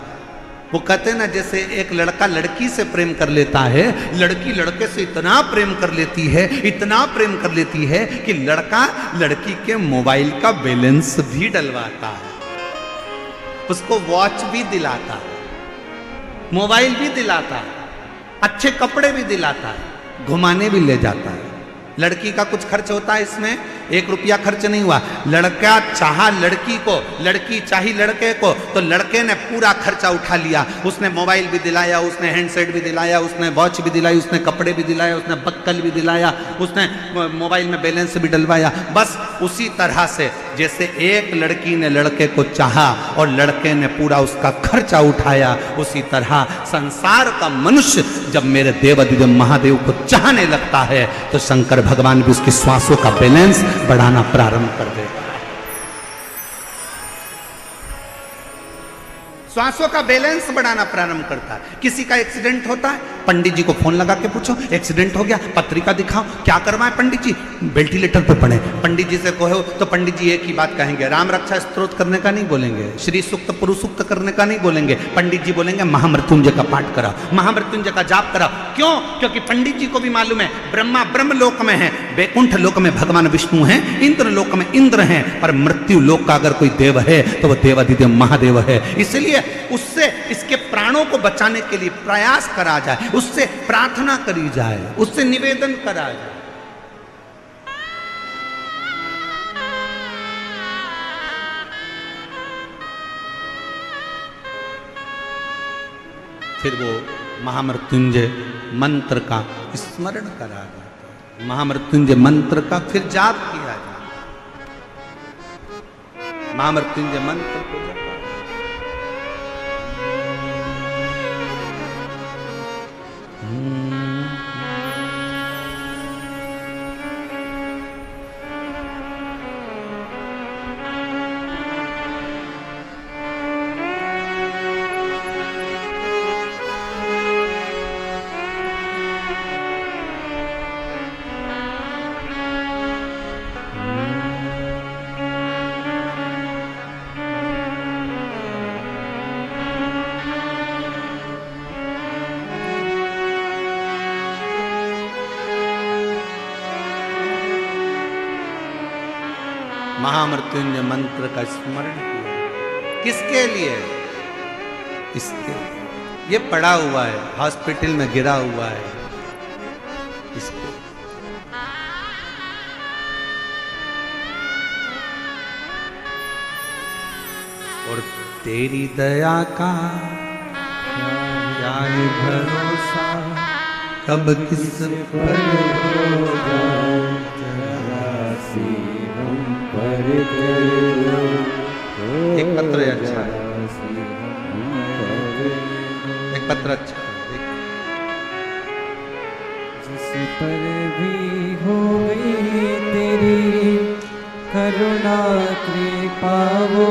वो कहते हैं ना, जैसे एक लड़का लड़की से प्रेम कर लेता है, लड़की लड़के से इतना प्रेम कर लेती है, इतना प्रेम कर लेती है कि लड़का लड़की के मोबाइल का बैलेंस भी डलवाता है, उसको वॉच भी दिलाता है, मोबाइल भी दिलाता है, अच्छे कपड़े भी दिलाता है, घुमाने भी ले जाता है। लड़की का कुछ खर्च होता है इसमें, 1 रुपया खर्च नहीं हुआ। लड़का चाहा लड़की को, लड़की चाही लड़के को, तो लड़के ने पूरा खर्चा उठा लिया। उसने मोबाइल भी दिलाया, उसने हैंडसेट भी दिलाया, उसने वॉच भी दिलाई, उसने कपड़े भी दिलाया, उसने बक्कल भी दिलाया, उसने मोबाइल में बैलेंस भी डलवाया। बस उसी तरह से जैसे एक लड़की ने लड़के को चाहा और लड़के ने पूरा उसका खर्चा उठाया, उसी तरह संसार का मनुष्य जब मेरे देवाधिदेव महादेव को चाहने लगता है तो शंकर भगवान भी उसकी श्वासों का बैलेंस बढ़ाना प्रारंभ कर देता है। श्वासों का बैलेंस बढ़ाना प्रारंभ करता है। किसी का एक्सीडेंट होता है, पंडित जी को फोन लगा के पूछो एक्सीडेंट हो गया, पत्रिका दिखाओ, क्या करवाएं पंडित जी, वेंटिलेटर पे पड़े। पंडित जी से कहो तो पंडित जी एक ही बात कहेंगे, राम रक्षा स्तोत्र करने का नहीं बोलेंगे, श्री सूक्त पुरुष सूक्त करने का नहीं बोलेंगे। पंडित जी बोलेंगे महामृत्युंजय का पाठ कराओ, महामृत्युंजय का जाप कराओ। क्यों? क्योंकि पंडित जी को भी मालूम है ब्रह्मा ब्रह्म लोक में है, वैकुंठ लोक में भगवान विष्णु हैं, इंद्र लोक में इंद्र हैं, पर मृत्यु लोक का अगर कोई देव है तो वह देवाधिदेव महादेव है। इसलिए उससे इसके प्राणों को बचाने के लिए प्रयास करा जाए, उससे प्रार्थना करी जाए, उससे निवेदन करा जाए। फिर वो महामृत्युंजय मंत्र का स्मरण करा जाता है, महामृत्युंजय मंत्र का फिर जाप किया जाता है। महामृत्युंजय मंत्र को महामृत्युंजय मंत्र का स्मरण किया। किसके लिए? इसके ये पड़ा हुआ है, हॉस्पिटल में गिरा हुआ है, इसके। और तेरी दया का क्या है भरोसा, कब किस पर हो जाए, एक पत्र अच्छा है, एक पत्र अच्छा है। जिस पर भी हो गई तेरी करुणा कृपा, वो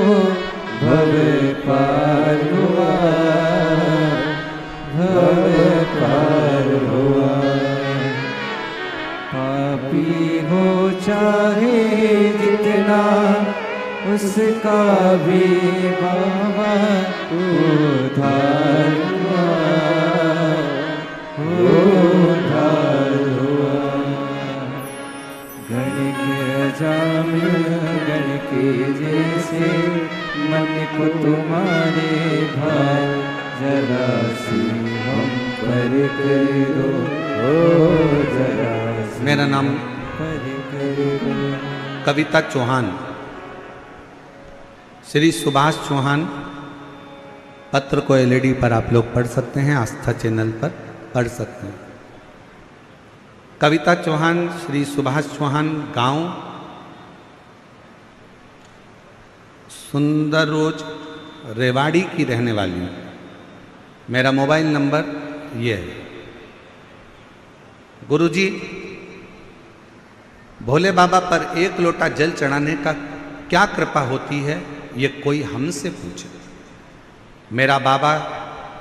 भव पार हुआ, भव पार हुआ। पापी हो चाहे जितना, उसका भी बाबा उद्धार हुआ, उद्धार हुआ। गण के अजामिल गण के जैसे, मन को तुम्हारे भाई जरा सी हम पर कर दो, जरा मेरा नाम कविता चौहान, श्री सुभाष चौहान। पत्र को एलईडी पर आप लोग पढ़ सकते हैं, आस्था चैनल पर पढ़ सकते हैं। कविता चौहान, श्री सुभाष चौहान, गांव सुंदरोज रेवाड़ी की रहने वाली हूँ। मेरा मोबाइल नंबर ये है। गुरुजी, भोले बाबा पर 1 लोटा जल चढ़ाने का क्या कृपा होती है, ये कोई हमसे पूछे। मेरा बाबा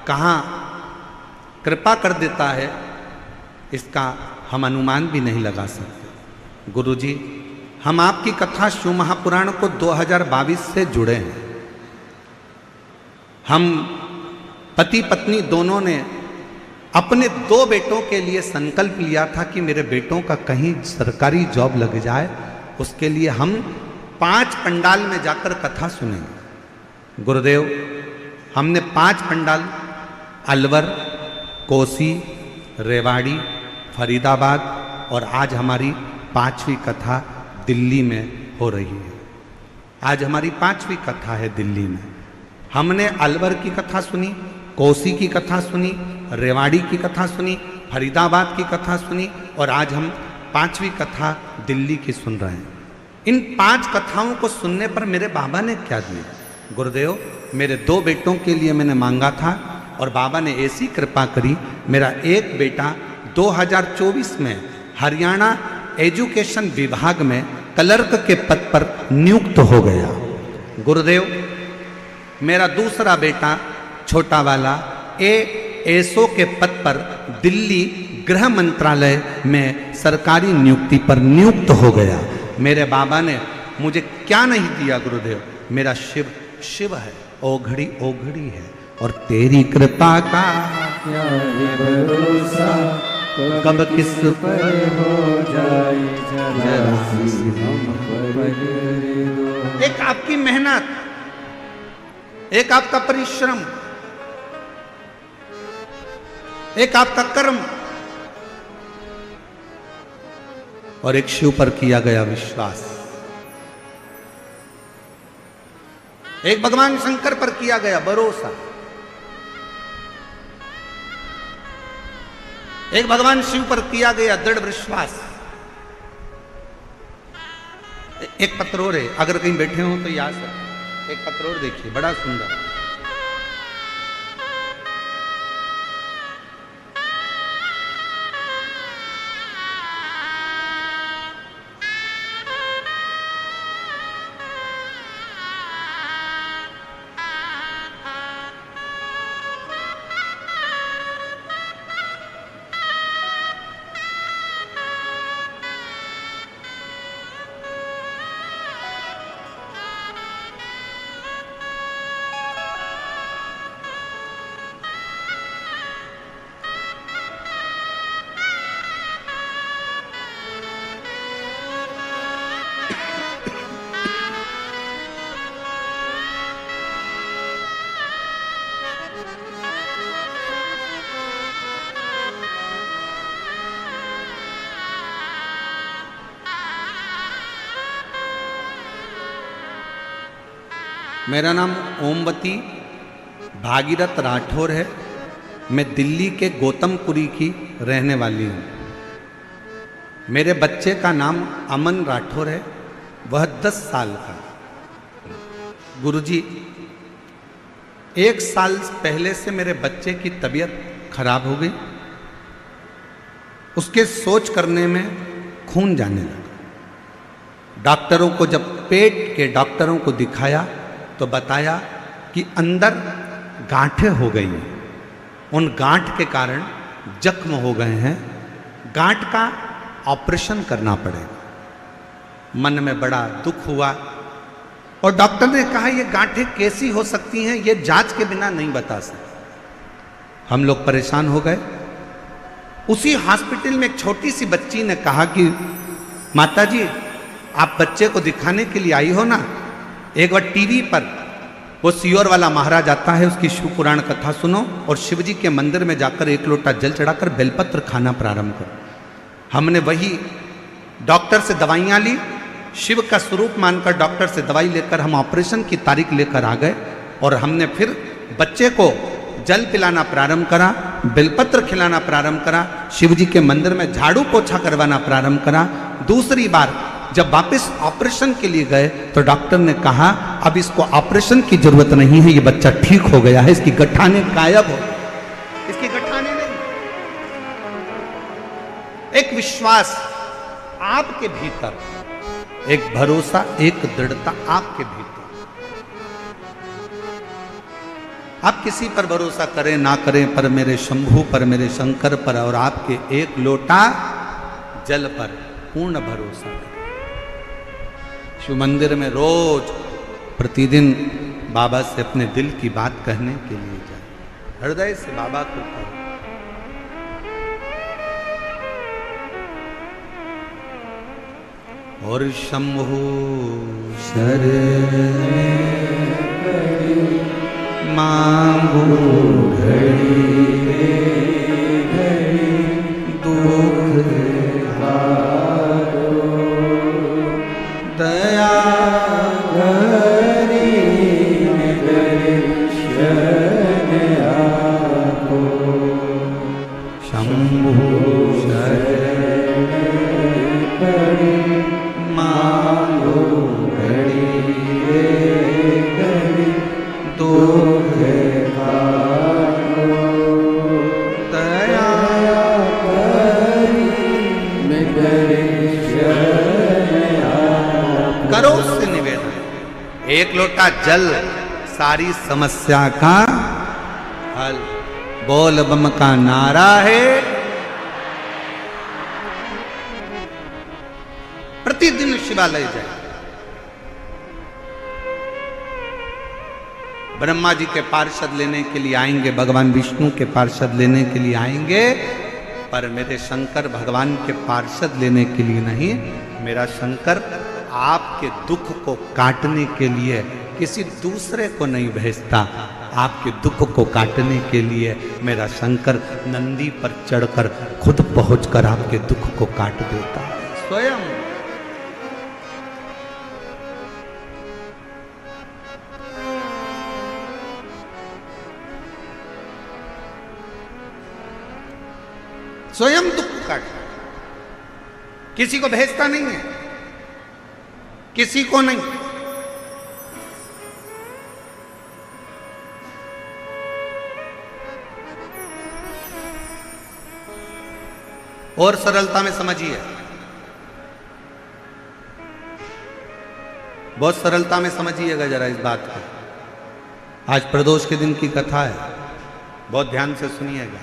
कहाँ कृपा कर देता है, इसका हम अनुमान भी नहीं लगा सकते। गुरुजी, हम आपकी कथा शिव महापुराण को 2022 से जुड़े हैं। हम पति पत्नी दोनों ने अपने 2 बेटों के लिए संकल्प लिया था कि मेरे बेटों का कहीं सरकारी जॉब लग जाए, उसके लिए हम 5 पंडाल में जाकर कथा सुनेंगे। गुरुदेव, हमने 5 पंडाल अलवर, कोसी, रेवाड़ी, फरीदाबाद और आज हमारी 5वीं कथा दिल्ली में हो रही है। आज हमारी 5वीं कथा है दिल्ली में। हमने अलवर की कथा सुनी, कोसी की कथा सुनी, रेवाड़ी की कथा सुनी, फरीदाबाद की कथा सुनी और आज हम 5वीं कथा दिल्ली की सुन रहे हैं। इन 5 कथाओं को सुनने पर मेरे बाबा ने क्या दिया? गुरुदेव, मेरे 2 बेटों के लिए मैंने मांगा था और बाबा ने ऐसी कृपा करी, मेरा एक बेटा 2024 में हरियाणा एजुकेशन विभाग में क्लर्क के पद पर नियुक्त हो गया। गुरुदेव, मेरा दूसरा बेटा छोटा वाला एएसओ के पद पर दिल्ली गृह मंत्रालय में सरकारी नियुक्ति पर नियुक्त हो गया। मेरे बाबा ने मुझे क्या नहीं दिया गुरुदेव? मेरा शिव शिव है, ओघड़ी ओघड़ी है और तेरी कृपा का क्या है भरोसा, कब किस पर हो जाए जरा सी हम पर दो। एक आपकी मेहनत, एक आपका परिश्रम, एक आपका कर्म और एक शिव पर किया गया विश्वास, एक भगवान शंकर पर किया गया भरोसा, एक भगवान शिव पर किया गया दृढ़ विश्वास। एक पत्र और है, अगर कहीं बैठे हो तो याद रखें। एक पत्र और देखिए, बड़ा सुंदर। मेरा नाम ओमवती भागीरथ राठौर है। मैं दिल्ली के गौतमपुरी की रहने वाली हूँ। मेरे बच्चे का नाम अमन राठौर है, वह 10 साल का। गुरुजी, 1 साल पहले से मेरे बच्चे की तबीयत खराब हो गई। उसके सोच करने में खून जाने लगा। डॉक्टरों को जब पेट के डॉक्टरों को दिखाया तो बताया कि अंदर गांठें हो गई हैं, उन गांठ के कारण जख्म हो गए हैं, गांठ का ऑपरेशन करना पड़ेगा। मन में बड़ा दुख हुआ और डॉक्टर ने कहा ये गांठें कैसी हो सकती हैं, ये जांच के बिना नहीं बता सकते। हम लोग परेशान हो गए। उसी हॉस्पिटल में एक छोटी सी बच्ची ने कहा कि माताजी, आप बच्चे को दिखाने के लिए आई हो ना, एक बार टीवी पर वो सियोर वाला महाराज आता है, उसकी शिव पुराण कथा सुनो और शिव जी के मंदिर में जाकर 1 लोटा जल चढ़ाकर बेलपत्र खाना प्रारंभ करो। हमने वही डॉक्टर से दवाइयाँ ली, शिव का स्वरूप मानकर डॉक्टर से दवाई लेकर हम ऑपरेशन की तारीख लेकर आ गए और हमने फिर बच्चे को जल पिलाना प्रारंभ करा, बेलपत्र खिलाना प्रारंभ करा, शिव जी के मंदिर में झाड़ू पोछा करवाना प्रारंभ करा। दूसरी बार जब वापस ऑपरेशन के लिए गए तो डॉक्टर ने कहा अब इसको ऑपरेशन की जरूरत नहीं है, ये बच्चा ठीक हो गया है, इसकी गठाने गायब हो, इसकी गठाने नहीं। एक विश्वास आपके भीतर, एक भरोसा, एक दृढ़ता आपके भीतर। आप किसी पर भरोसा करें ना करें, पर मेरे शंभू पर, मेरे शंकर पर और आपके 1 लोटा जल पर पूर्ण भरोसा करें। शिव मंदिर में रोज प्रतिदिन बाबा से अपने दिल की बात कहने के लिए जाए। हृदय से बाबा को कहो। और शंभु शरण मांगू घड़ी घड़ी दुख हारो दया करी दर्शन आपो शंभु शरण पड़ी मांगो घड़ी घड़ी दुख हारो दया करी दर्शन आपो करो उससे निवेदन। एक लोटा जल सारी समस्या का हल। बोल बम का नारा है। प्रतिदिन शिवालय जाए। ब्रह्मा जी के पार्षद लेने के लिए आएंगे, भगवान विष्णु के पार्षद लेने के लिए आएंगे, पर मेरे शंकर भगवान के पार्षद लेने के लिए नहीं। मेरा शंकर आपके दुख को काटने के लिए किसी दूसरे को नहीं भेजता। आपके दुख को काटने के लिए मेरा शंकर नंदी पर चढ़कर खुद पहुंचकर आपके दुख को काट देता है स्वयं। स्वयं दुख काट, किसी को भेजता नहीं है, किसी को नहीं। और सरलता में समझिए, बहुत सरलता में समझिएगा जरा इस बात को। आज प्रदोष के दिन की कथा है, बहुत ध्यान से सुनिएगा।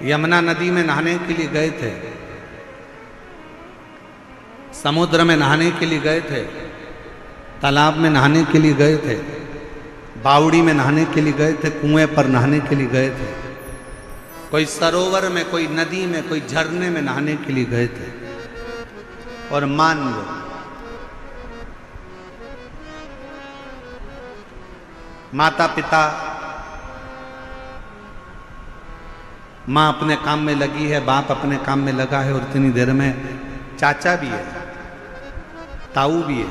यमुना नदी में नहाने के लिए गए थे, समुद्र में नहाने के लिए गए थे, तालाब में नहाने के लिए गए थे, बावड़ी में नहाने के लिए गए थे, कुएं पर नहाने के लिए गए थे, कोई सरोवर में, कोई नदी में, कोई झरने में नहाने के लिए गए थे। और मान लो माता पिता, माँ अपने काम में लगी है, बाप अपने काम में लगा है, और इतनी देर में चाचा भी है, ताऊ भी है,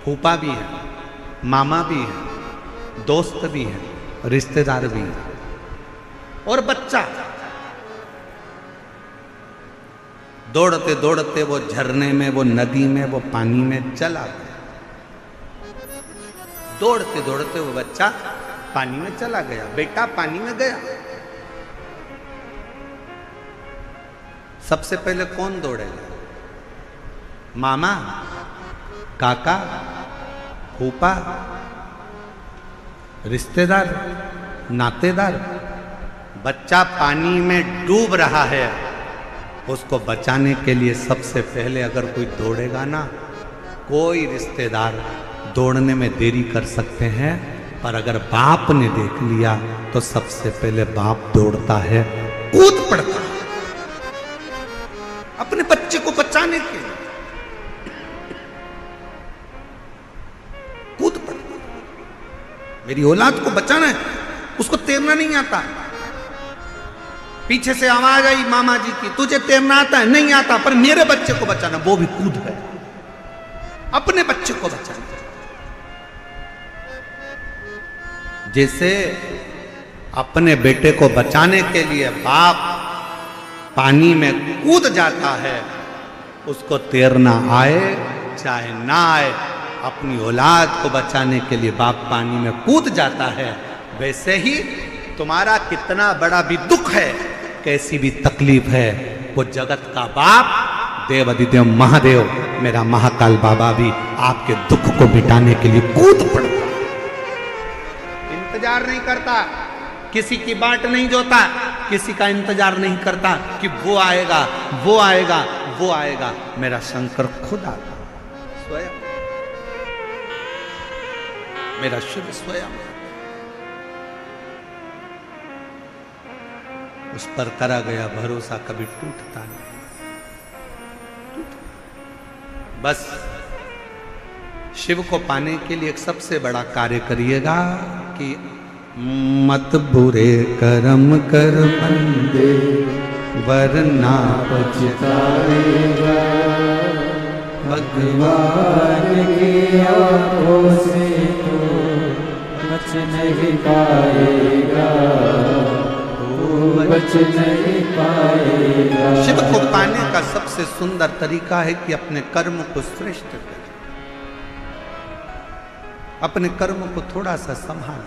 फूफा भी है, मामा भी है, दोस्त भी है, रिश्तेदार भी है, और बच्चा। दौड़ते दौड़ते वो झरने में, वो नदी में, वो पानी में चला गया। दौड़ते दौड़ते वो बच्चा पानी में चला गया, बेटा पानी में गया। सबसे पहले कौन दौड़ेगा? मामा, काका, फूफा, रिश्तेदार, नातेदार। बच्चा पानी में डूब रहा है, उसको बचाने के लिए सबसे पहले अगर कोई दौड़ेगा ना, कोई रिश्तेदार दौड़ने में देरी कर सकते हैं, पर अगर बाप ने देख लिया तो सबसे पहले बाप दौड़ता है, कूद पड़ता है अपने बच्चे को बचाने के लिए, कूद पड़ता। मेरी औलाद को बचाना है, उसको तैरना नहीं आता। पीछे से आवाज आई मामा जी की, तुझे तैरना आता है? नहीं आता, पर मेरे बच्चे को बचाना। वो भी कूद गए, अपने बच्चे को बचाना। जैसे अपने बेटे को बचाने के लिए बाप पानी में कूद जाता है, उसको तैरना आए चाहे ना आए, अपनी औलाद को बचाने के लिए बाप पानी में कूद जाता है। वैसे ही तुम्हारा कितना बड़ा भी दुख है, कैसी भी तकलीफ है, वो जगत का बाप देवाधिदेव महादेव मेरा महाकाल बाबा भी आपके दुख को मिटाने के लिए कूद पड़ता, इंतजार नहीं करता, किसी की बाट नहीं जोता, किसी का इंतजार नहीं करता कि वो आएगा, वो आएगा, वो आएगा। मेरा शंकर खुद आता स्वयं। मेरा शिव स्वयं उस पर करा गया भरोसा कभी टूटता नहीं। बस शिव को पाने के लिए एक सबसे बड़ा कार्य करिएगा कि मत बुरे कर्म कर बंदे वरना पछताएगा भगवान की आंखों से तो बच नहीं पाएगा, बच नहीं पाएगा। शिव को पाने का सबसे सुंदर तरीका है कि अपने कर्म को श्रेष्ठ करें, अपने कर्म को थोड़ा सा संभाल।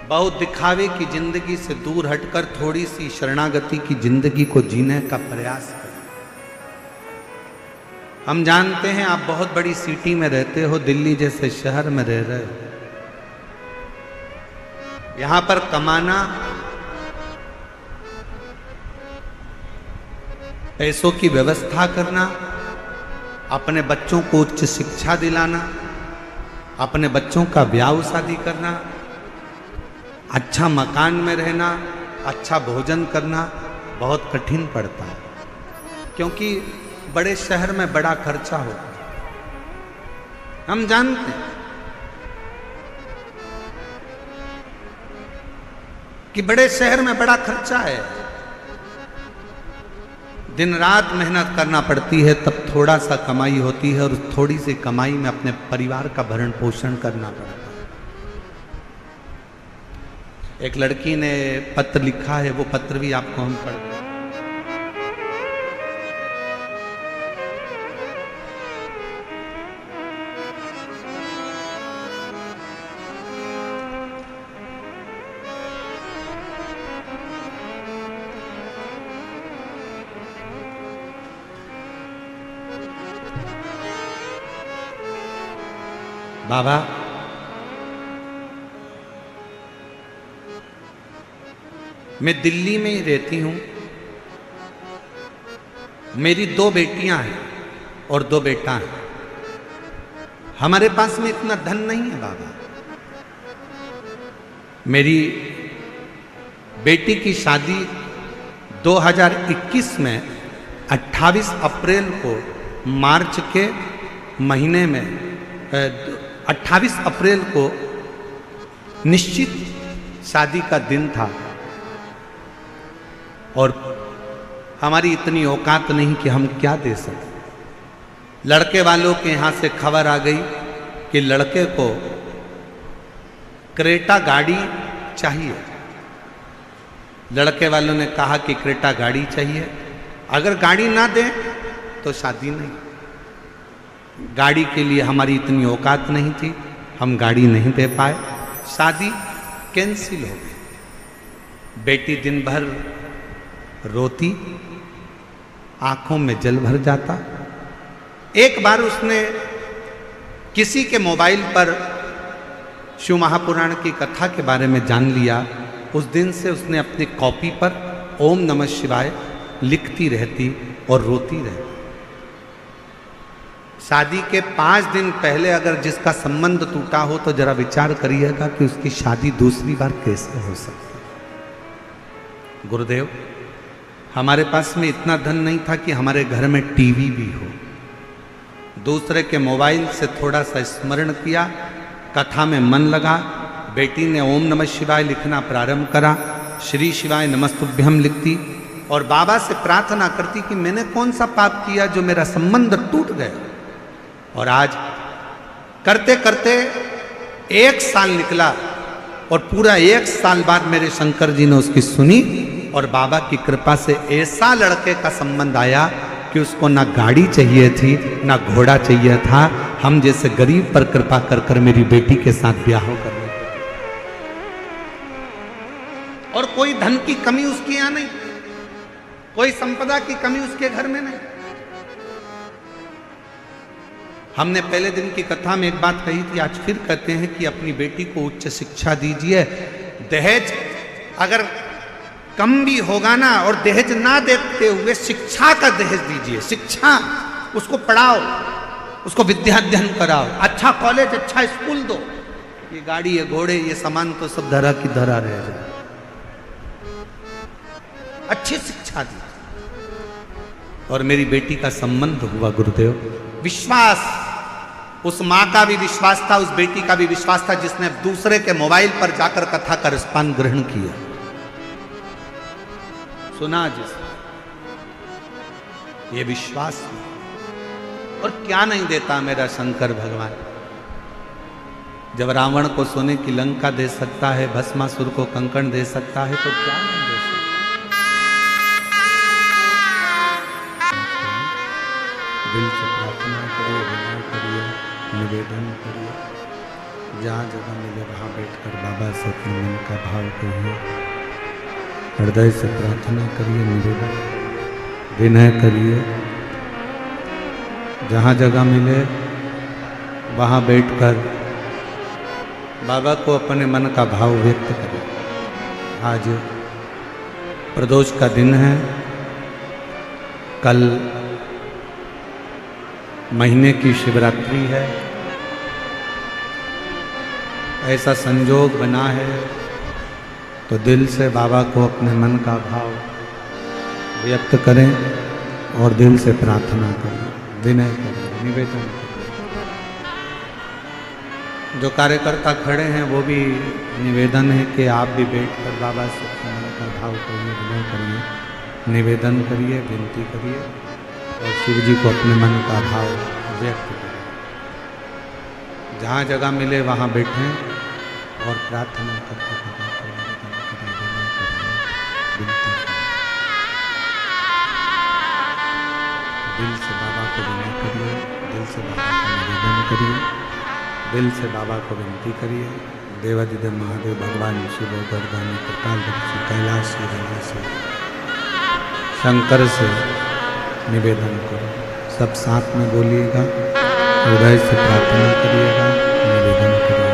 बहुत दिखावे की जिंदगी से दूर हटकर थोड़ी सी शरणागति की जिंदगी को जीने का प्रयास करें। हम जानते हैं आप बहुत बड़ी सिटी में रहते हो, दिल्ली जैसे शहर में रह रहे हो। यहां पर कमाना, पैसों की व्यवस्था करना, अपने बच्चों को उच्च शिक्षा दिलाना, अपने बच्चों का ब्याह शादी करना, अच्छा मकान में रहना, अच्छा भोजन करना बहुत कठिन पड़ता है, क्योंकि बड़े शहर में बड़ा खर्चा होता है। हम जानते हैं कि बड़े शहर में बड़ा खर्चा है, दिन रात मेहनत करना पड़ती है, तब थोड़ा सा कमाई होती है और थोड़ी सी कमाई में अपने परिवार का भरण पोषण करना पड़ता है। एक लड़की ने पत्र लिखा है, वो पत्र भी आपको हम पढ़ दें। बाबा, मैं दिल्ली में ही रहती हूं, मेरी 2 बेटियां हैं और 2 बेटा हैं। हमारे पास में इतना धन नहीं है बाबा। मेरी बेटी की शादी 2021 में 28 अप्रैल को, मार्च के महीने में 28 अप्रैल को निश्चित शादी का दिन था, और हमारी इतनी औकात नहीं कि हम क्या दे सकें। लड़के वालों के यहाँ से खबर आ गई कि लड़के को क्रेटा गाड़ी चाहिए। लड़के वालों ने कहा कि क्रेटा गाड़ी चाहिए, अगर गाड़ी ना दें तो शादी नहीं। गाड़ी के लिए हमारी इतनी औकात नहीं थी, हम गाड़ी नहीं दे पाए, शादी कैंसिल हो गई। बेटी दिन भर रोती, आंखों में जल भर जाता। एक बार उसने किसी के मोबाइल पर शिव महापुराण की कथा के बारे में जान लिया। उस दिन से उसने अपनी कॉपी पर ओम नमः शिवाय लिखती रहती और रोती रहती। शादी के 5 दिन पहले अगर जिसका संबंध टूटा हो तो जरा विचार करिएगा कि उसकी शादी दूसरी बार कैसे हो सकती है। गुरुदेव, हमारे पास में इतना धन नहीं था कि हमारे घर में टीवी भी हो। दूसरे के मोबाइल से थोड़ा सा स्मरण किया, कथा में मन लगा, बेटी ने ओम नमः शिवाय लिखना प्रारंभ करा, श्री शिवाय नमस्तुभ्यम लिखती और बाबा से प्रार्थना करती कि मैंने कौन सा पाप किया जो मेरा संबंध टूट गया। और आज करते करते 1 साल निकला और पूरा 1 साल बाद मेरे शंकर जी ने उसकी सुनी और बाबा की कृपा से ऐसा लड़के का संबंध आया कि उसको ना गाड़ी चाहिए थी ना घोड़ा चाहिए था। हम जैसे गरीब पर कृपा कर कर मेरी बेटी के साथ ब्याह करने, और कोई धन की कमी उसके यहाँ नहीं, कोई संपदा की कमी उसके घर में नहीं। हमने पहले दिन की कथा में एक बात कही थी, आज फिर कहते हैं कि अपनी बेटी को उच्च शिक्षा दीजिए। दहेज अगर कम भी होगा ना, और दहेज ना देते हुए शिक्षा का दहेज दीजिए। शिक्षा, उसको पढ़ाओ, उसको विद्याध्ययन कराओ, अच्छा कॉलेज, अच्छा स्कूल दो। ये गाड़ी, ये घोड़े, ये सामान तो सब धरा की धरा रह जाए। अच्छी शिक्षा दी। और मेरी बेटी का संबंध हुआ गुरुदेव, विश्वास, उस मां का भी विश्वास था, उस बेटी का भी विश्वास था, जिसने दूसरे के मोबाइल पर जाकर कथा का रसपान ग्रहण किया, सुना जिसने, ये विश्वास। और क्या नहीं देता मेरा शंकर भगवान। जब रावण को सोने की लंका दे सकता है, भस्मासुर को कंकण दे सकता है, तो क्या नहीं दे सकता। दिल से प्रार्थना करिए, विनय करिए, निवेदन करिए, जहाँ जगह मिले वहाँ बैठकर बाबा से अपने मन का भाव कहिए, हृदय से प्रार्थना करिए, निवेदन विनय करिए, जहाँ जगह मिले वहाँ बैठकर बाबा को अपने मन का भाव व्यक्त करें। आज प्रदोष का दिन है, कल महीने की शिवरात्रि है। ऐसा संजोग बना है तो दिल से बाबा को अपने मन का भाव व्यक्त करें और दिल से प्रार्थना करें, विनय करें, निवेदन करें। जो कार्यकर्ता खड़े हैं वो भी निवेदन है कि आप भी बैठकर बाबा से अपने मन का भाव करिए, विनय करिए, निवेदन करिए, विनती करिए और शिव जी को अपने मन का भाव व्यक्त करें। जहाँ जगह मिले वहाँ बैठें और प्रार्थना करते बाबा को निवेदन करिए, विनय करिए, विनती करिए। दिल से बाबा को विनय करिए, दिल से बाबा को निवेदन करिए, दिल से बाबा को विनती करिए। देवादिदेव महादेव भगवान शिव गर्दानी कृपालदर्शी कैलाश से शंकर से निवेदन करो। सब साथ में बोलिएगा, हृदय से प्रार्थना करिएगा, निवेदन करिएगा।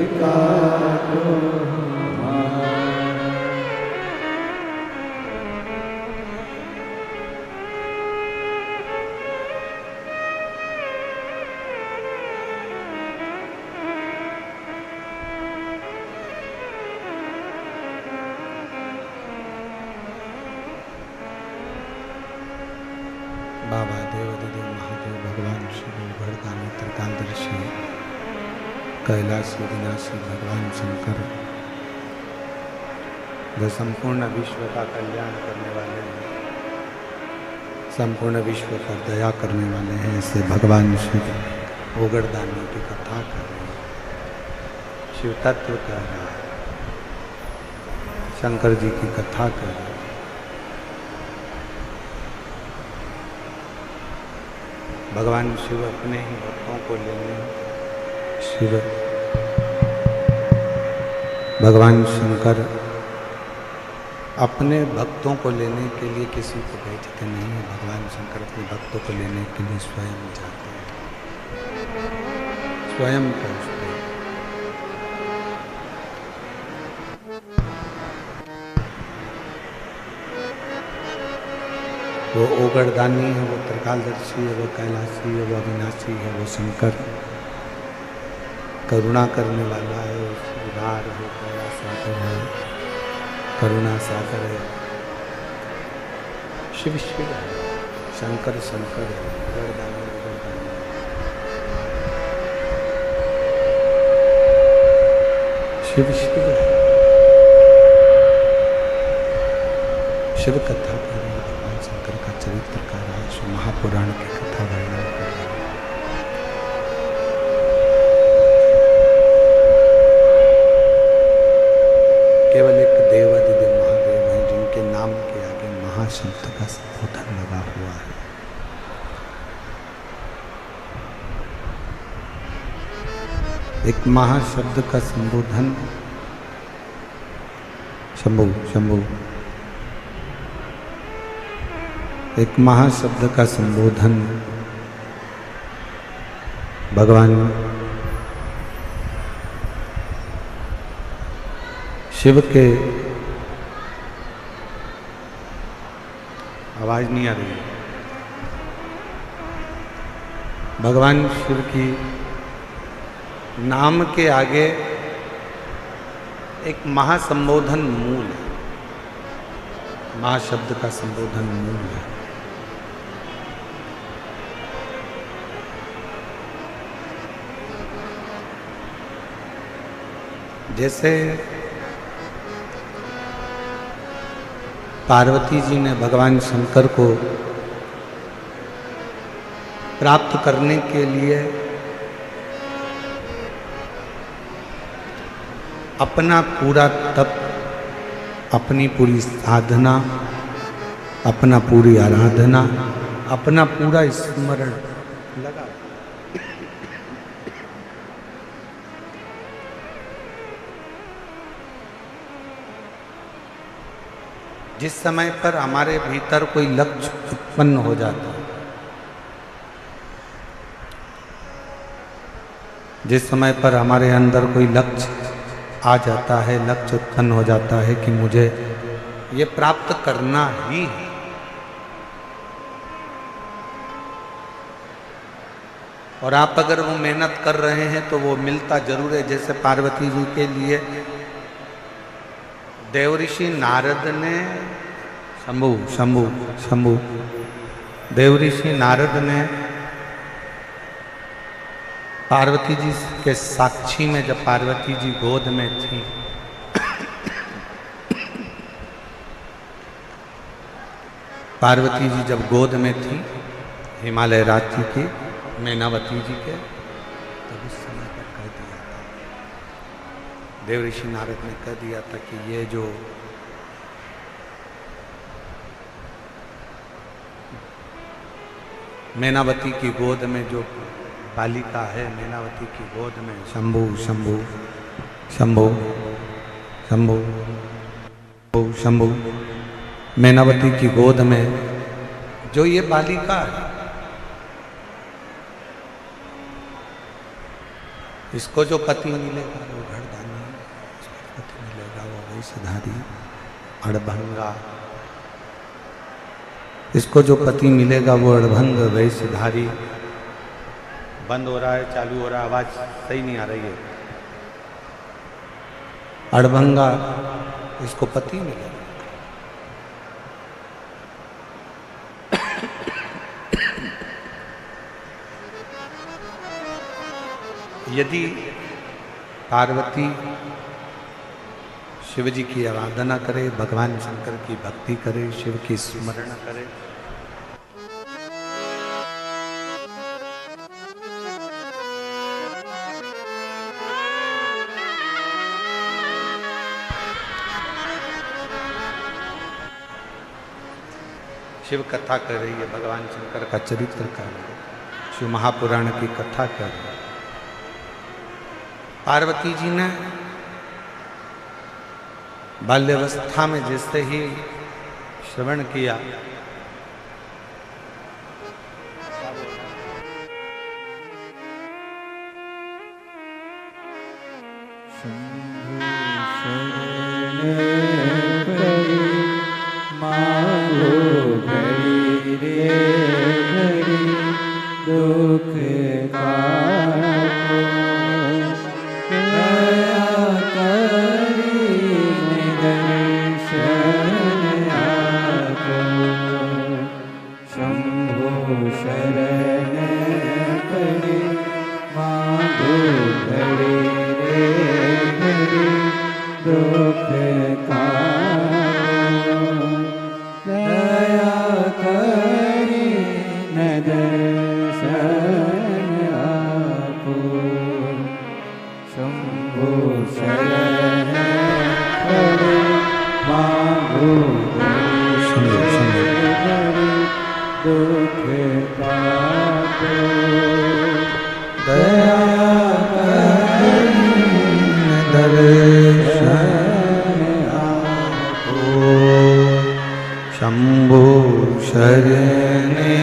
Krishna बाबा देवादिदेव महादेव भगवान शिव भरदानी त्रिकालदर्शी कैलाशी विनाशी भगवान शंकर जो संपूर्ण विश्व का कल्याण करने वाले हैं, संपूर्ण विश्व पर दया करने वाले हैं, ऐसे भगवान शिव ओगरदानी की कथा कर रहे हैं, शिव तत्व कह रहा है, शंकर जी की कथा कर रहे हैं। भगवान शिव अपने ही भक्तों को लेने, शिव भगवान शंकर अपने भक्तों को लेने के लिए किसी को भेजते नहीं है। भगवान शंकर अपने भक्तों को लेने के लिए स्वयं जाते हैं, स्वयं पहुँचते हैं। वो ओगरदानी है, वो त्रिकालदर्शी है, वो कैलाशी है, वो अविनाशी है, वो शंकर करुणा करने वाला है, उदार है, दया सागर है, करुणा सागर है। शिव शिव है, शंकर शंकर है, ओगरदानी ओगरदानी। शिव शिव है, शिव कथा कर रहे हैं, भगवान शंकर का चरित्र का राज महापुराण की कथा वर्णन कर रहे हैं। केवल एक देवादिदेव महादेव हैं जिनके नाम के आगे महाशब्द का संबोधन लगा हुआ है। एक महाशब्द का संबोधन, शंभु शंभु, एक महाशब्द का संबोधन भगवान शिव के, आवाज नहीं आ रही है, भगवान शिव की नाम के आगे एक महासंबोधन मूल है, महाशब्द का संबोधन मूल है। जैसे पार्वती जी ने भगवान शंकर को प्राप्त करने के लिए अपना पूरा तप, अपनी पूरी साधना, अपना पूरी आराधना, अपना पूरा स्मरण लगा। जिस समय पर हमारे भीतर कोई लक्ष्य उत्पन्न हो जाता है, जिस समय पर हमारे अंदर कोई लक्ष्य आ जाता है, लक्ष्य उत्पन्न हो जाता है कि मुझे ये प्राप्त करना ही है, और आप अगर वो मेहनत कर रहे हैं तो वो मिलता जरूर है। जैसे पार्वती जी के लिए देवऋषि नारद ने, शंभु शंभु शंभु, देवऋषि नारद ने पार्वती जी के साक्षी में, जब पार्वती जी गोद में थी, पार्वती जी जब गोद में थी हिमालय राज्य की मैनावती जी के, तब उस समय पर कह दिया था, देवऋषि नारद ने कह दिया था कि ये जो मैनावती की गोद में जो बालिका है, मैनावती की गोद में, शंभु शंभु शंभु शंभु शंभु, मैनावती की गोद में जो ये बालिका है, इसको जो पति मिलेगा वो घरदानी, इसको पति मिलेगा वो वैश्यधारी अड़भंगा, इसको जो पति मिलेगा वो अड़भंग वैश्यधारी। बंद हो रहा है, चालू हो रहा है, आवाज सही नहीं आ रही है। अड़भंगा इसको पति मिलेगा। यदि पार्वती शिव जी की आराधना करे, भगवान शंकर की भक्ति करे, शिव की स्मरण करे, शिव कथा कर रही है, भगवान शंकर का चरित्र कर रही है, शिव महापुराण की कथा कर रही है। पार्वती जी ने बाल्यावस्था में जैसे ही श्रवण किया, शंभो शरणे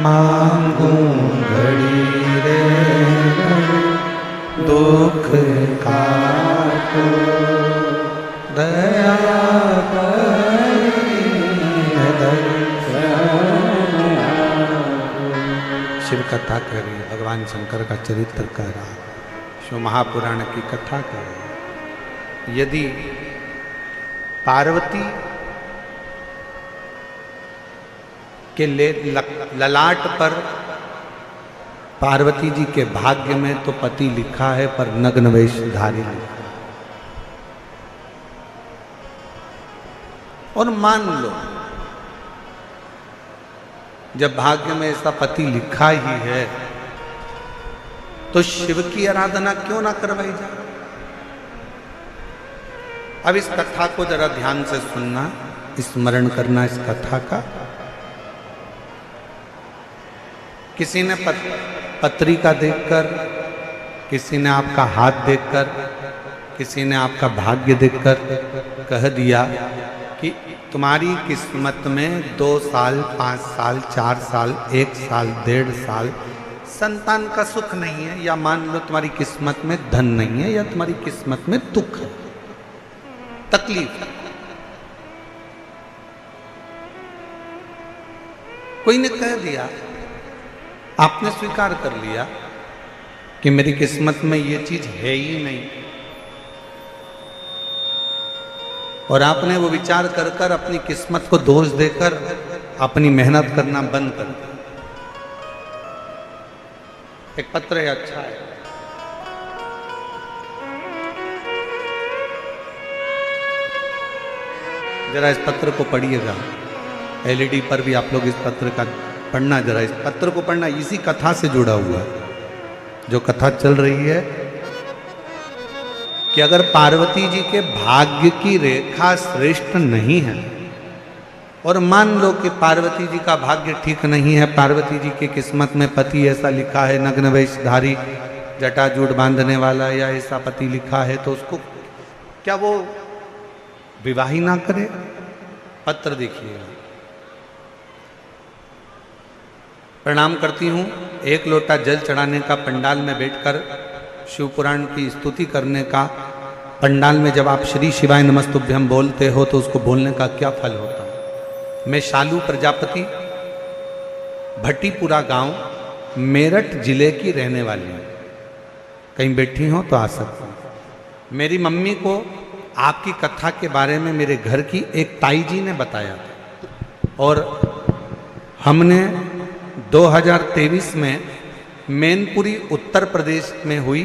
मांगू घड़ी रे दुख काटो, दया शिव कथा करी, भगवान शंकर का चरित्र कर रहा, शिव महापुराण की कथा कर रहा। यदि पार्वती के ललाट पर पार्वती जी के भाग्य में तो पति लिखा है, पर नग्न वेशधारी लिखा है। और मान लो जब भाग्य में ऐसा पति लिखा ही है तो शिव की आराधना क्यों ना करवाई जाए। अब इस कथा को जरा ध्यान से सुनना, स्मरण करना इस कथा का। किसी ने पत्रिका देखकर, किसी ने आपका हाथ देखकर, किसी ने आपका भाग्य देखकर कह दिया कि तुम्हारी किस्मत में 2 साल, 5 साल, 4 साल, 1 साल, 1.5 साल संतान का सुख नहीं है, या मान लो तुम्हारी किस्मत में धन नहीं है, या तुम्हारी किस्मत में दुख है, तकलीफ है। कोई ने कह दिया, आपने स्वीकार कर लिया कि मेरी किस्मत में ये चीज है ही नहीं, और आपने वो विचार कर कर अपनी किस्मत को दोष देकर अपनी मेहनत करना बंद कर दिया। एक पत्र है, अच्छा है, जरा इस पत्र को पढ़िएगा। एलईडी पर भी आप लोग इस पत्र का पढ़ना, जरा इस पत्र को पढ़ना, इसी कथा से जुड़ा हुआ जो कथा चल रही है कि अगर पार्वती जी के भाग्य की रेखा श्रेष्ठ नहीं है, और मान लो कि पार्वती जी का भाग्य ठीक नहीं है, पार्वती जी की किस्मत में पति ऐसा लिखा है, नग्न वेशधारी, जटाजूट बांधने वाला, या ऐसा पति लिखा है, तो उसको क्या वो विवाह ही ना करे। पत्र देखिएगा। प्रणाम करती हूँ। 1 लोटा जल चढ़ाने का, पंडाल में बैठकर शिव पुराण की स्तुति करने का, पंडाल में जब आप श्री शिवाय नमस्तुभ्यम बोलते हो तो उसको बोलने का क्या फल होता है। मैं शालू प्रजापति, भट्टीपुरा गांव, मेरठ जिले की रहने वाली हूँ। कहीं बैठी हो तो आ सकती हूँ। मेरी मम्मी को आपकी कथा के बारे में मेरे घर की एक ताई जी ने बताया था, और हमने 2023 में मैनपुरी उत्तर प्रदेश में हुई,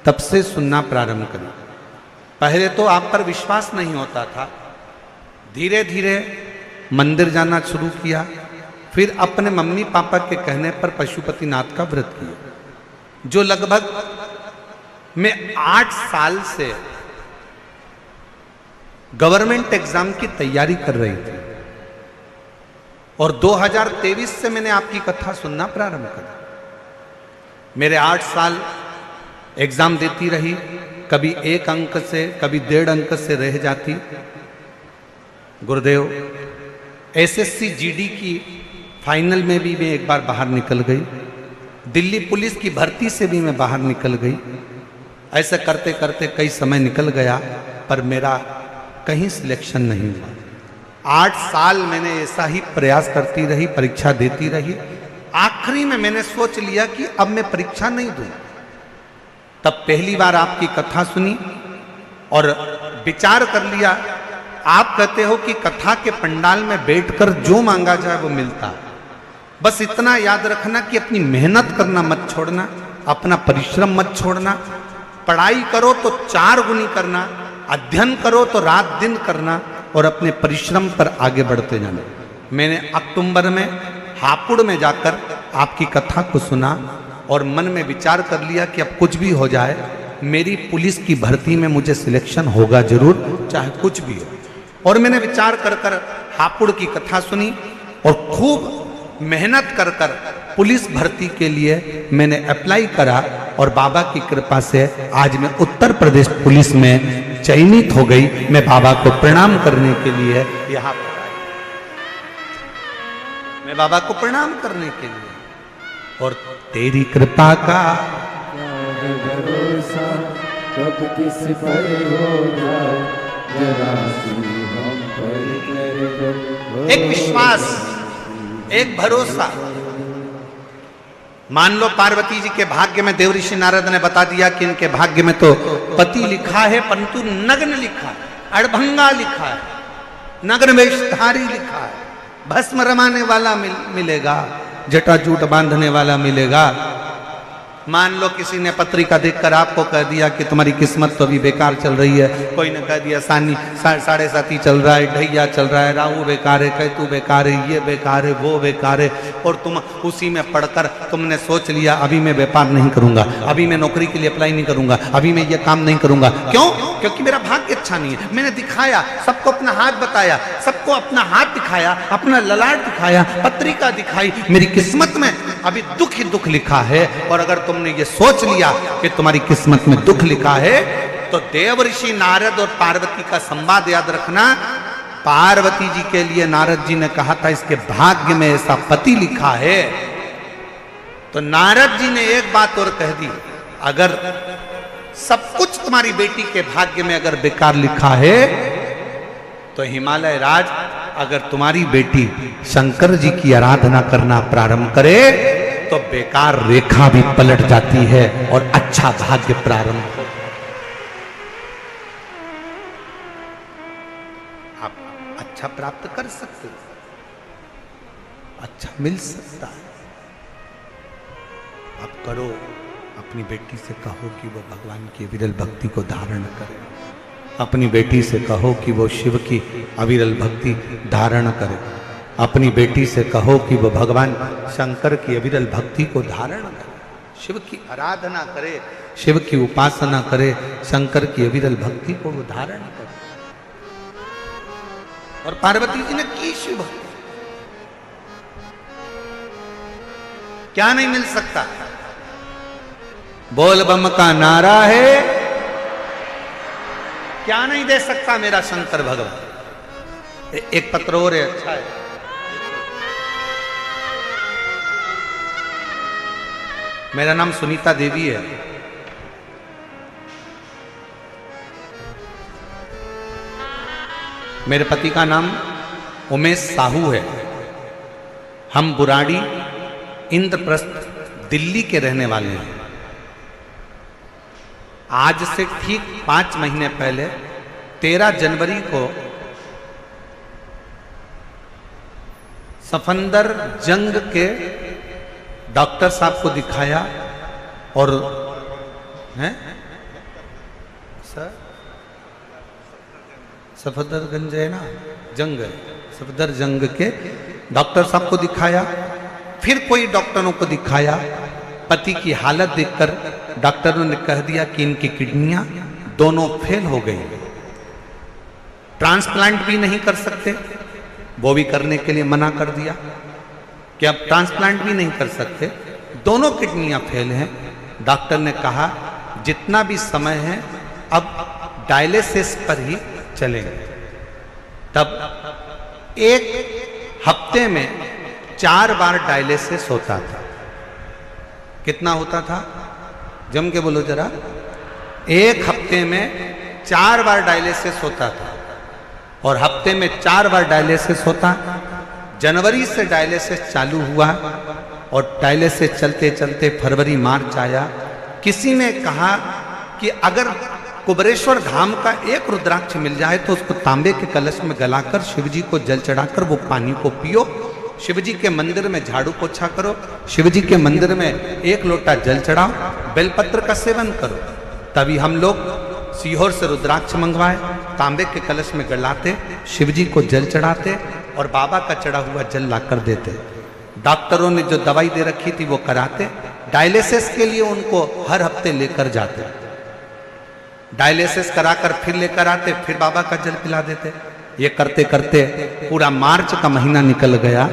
तब से सुनना प्रारंभ करें। पहले तो आप पर विश्वास नहीं होता था, धीरे धीरे मंदिर जाना शुरू किया, फिर अपने मम्मी पापा के कहने पर पशुपतिनाथ का व्रत किया, जो लगभग मैं 8 साल से गवर्नमेंट एग्जाम की तैयारी कर रही थी। और 2023 से मैंने आपकी कथा सुनना प्रारंभ करा। मेरे 8 साल एग्जाम देती रही, कभी 1 अंक से कभी 1.5 अंक से रह जाती। गुरुदेव, एसएससी जीडी की फाइनल में भी मैं एक बार बाहर निकल गई, दिल्ली पुलिस की भर्ती से भी मैं बाहर निकल गई। ऐसे करते करते कई समय निकल गया, पर मेरा कहीं सिलेक्शन नहीं हुआ। 8 साल मैंने ऐसा ही प्रयास करती रही, परीक्षा देती रही। आखिरी में मैंने सोच लिया कि अब मैं परीक्षा नहीं दूं। तब पहली बार आपकी कथा सुनी और विचार कर लिया। आप कहते हो कि कथा के पंडाल में बैठकर जो मांगा जाए वो मिलता है। बस इतना याद रखना कि अपनी मेहनत करना मत छोड़ना, अपना परिश्रम मत छोड़ना। पढ़ाई करो तो 4 गुनी करना, अध्ययन करो तो रात दिन करना, और अपने परिश्रम पर आगे बढ़ते जाना। मैंने अक्टूबर में हापुड़ में जाकर आपकी कथा को सुना और मन में विचार कर लिया कि अब कुछ भी हो जाए, मेरी पुलिस की भर्ती में मुझे सिलेक्शन होगा जरूर, चाहे कुछ भी हो। और मैंने विचार कर कर हापुड़ की कथा सुनी और खूब मेहनत कर कर पुलिस भर्ती के लिए मैंने अप्लाई करा, और बाबा की कृपा से आज मैं उत्तर प्रदेश पुलिस में चयनित हो गई। मैं बाबा को प्रणाम करने के लिए यहाँ पर आई, मैं बाबा को प्रणाम करने के लिए। और तेरी कृपा का भरोसा कब किस पर होगा, जरा सी हम पर कर दो। एक विश्वास, एक भरोसा। मान लो पार्वती जी के भाग्य में देव ऋषि नारद ने बता दिया कि इनके भाग्य में तो पति लिखा है, परंतु नग्न लिखा है, अड़भंगा लिखा है, नग्न वेशधारी लिखा है, भस्म रमाने वाला मिलेगा, जटाजूट बांधने वाला मिलेगा। मान लो किसी ने पत्रिका देखकर आपको कह दिया कि तुम्हारी किस्मत तो अभी बेकार चल रही है, कोई ने कह दिया सानी 7.5 चल रहा है, ढैया चल रहा है, राहु बेकार है, केतु बेकार है, ये बेकार है, वो बेकार है, और तुम उसी में पढ़कर तुमने सोच लिया अभी मैं व्यापार नहीं करूंगा, अभी मैं नौकरी के लिए अप्लाई नहीं करूंगा, अभी मैं ये काम नहीं करूंगा। क्यों? क्योंकि मेरा भाग्य अच्छा नहीं है। मैंने दिखाया, सबको अपना हाथ बताया, सबको अपना हाथ दिखाया, अपना ललाट दिखाया, पत्रिका दिखाई, मेरी किस्मत में अभी दुख ही दुख लिखा है। और अगर तुमने ये सोच लिया कि तुम्हारी किस्मत में दुख लिखा है, तो देव ऋषि नारद और पार्वती का संवाद याद रखना। पार्वती जी के लिए नारद जी ने कहा था इसके भाग्य में ऐसा पति लिखा है। तो नारद जी ने एक बात और कह दी, अगर सब कुछ तुम्हारी बेटी के भाग्य में अगर बेकार लिखा है, तो हिमालय राज अगर तुम्हारी बेटी शंकर जी की आराधना करना प्रारंभ करे तो बेकार रेखा भी पलट जाती है और अच्छा भाग्य प्रारंभ हो। आप अच्छा प्राप्त कर सकते हो, अच्छा मिल सकता है। आप करो, अपनी बेटी से कहो कि वो भगवान की विरल भक्ति को धारण करे, अपनी बेटी से कहो कि वो शिव की अविरल भक्ति धारण करे, अपनी बेटी से कहो कि वो भगवान शंकर की अविरल भक्ति को धारण करे, शिव की आराधना करे, शिव की उपासना करे, शंकर की अविरल भक्ति को वो धारण करे। और पार्वती जी ने की शिव भक्ति, क्या नहीं मिल सकता? बोल बम का नारा है, क्या नहीं दे सकता मेरा शंकर भगवान। एक पत्र और है, अच्छा है। मेरा नाम सुनीता देवी है। मेरे पति का नाम उमेश साहू है। हम बुराड़ी इंद्रप्रस्थ दिल्ली के रहने वाले हैं। आज से ठीक 5 महीने पहले 13 जनवरी को सफंदर जंग के डॉक्टर साहब को दिखाया और हैं सर सफदरगंज है ना, जंग है, सफदरजंग के डॉक्टर साहब को दिखाया। फिर कोई डॉक्टरों को दिखाया। पति की हालत देखकर डॉक्टरों ने कह दिया कि इनकी किडनियां दोनों फेल हो गई, ट्रांसप्लांट भी नहीं कर सकते। वो भी करने के लिए मना कर दिया कि अब ट्रांसप्लांट भी नहीं कर सकते, दोनों किडनियां फेल हैं। डॉक्टर ने कहा जितना भी समय है अब डायलिसिस पर ही चलेंगे। तब एक हफ्ते में 4 बार डायलिसिस होता था। कितना होता था? जम के बोलो जरा। एक हफ्ते में 4 बार डायलिसिस होता था और हफ्ते में 4 बार डायलिसिस होता। जनवरी से डायलिसिस चालू हुआ और डायलिसिस चलते चलते फरवरी मार्च आया। किसी ने कहा कि अगर कुबरेश्वर धाम का एक रुद्राक्ष मिल जाए तो उसको तांबे के कलश में गलाकर शिवजी को जल चढ़ाकर वो पानी को पियो, शिवजी के मंदिर में झाड़ू पोछा करो, शिवजी के मंदिर में 1 लोटा जल चढ़ाओ, बेलपत्र का सेवन करो। तभी हम लोग सीहोर से रुद्राक्ष मंगवाए, तांबे के कलश में गलाते, शिवजी को जल चढ़ाते और बाबा का चढ़ा हुआ जल लाकर देते। डॉक्टरों ने जो दवाई दे रखी थी वो कराते। डायलिसिस के लिए उनको हर हफ्ते लेकर जाते, डायलिसिस कराकर फिर लेकर आते, फिर बाबा का जल पिला देते। ये करते करते पूरा मार्च का महीना निकल गया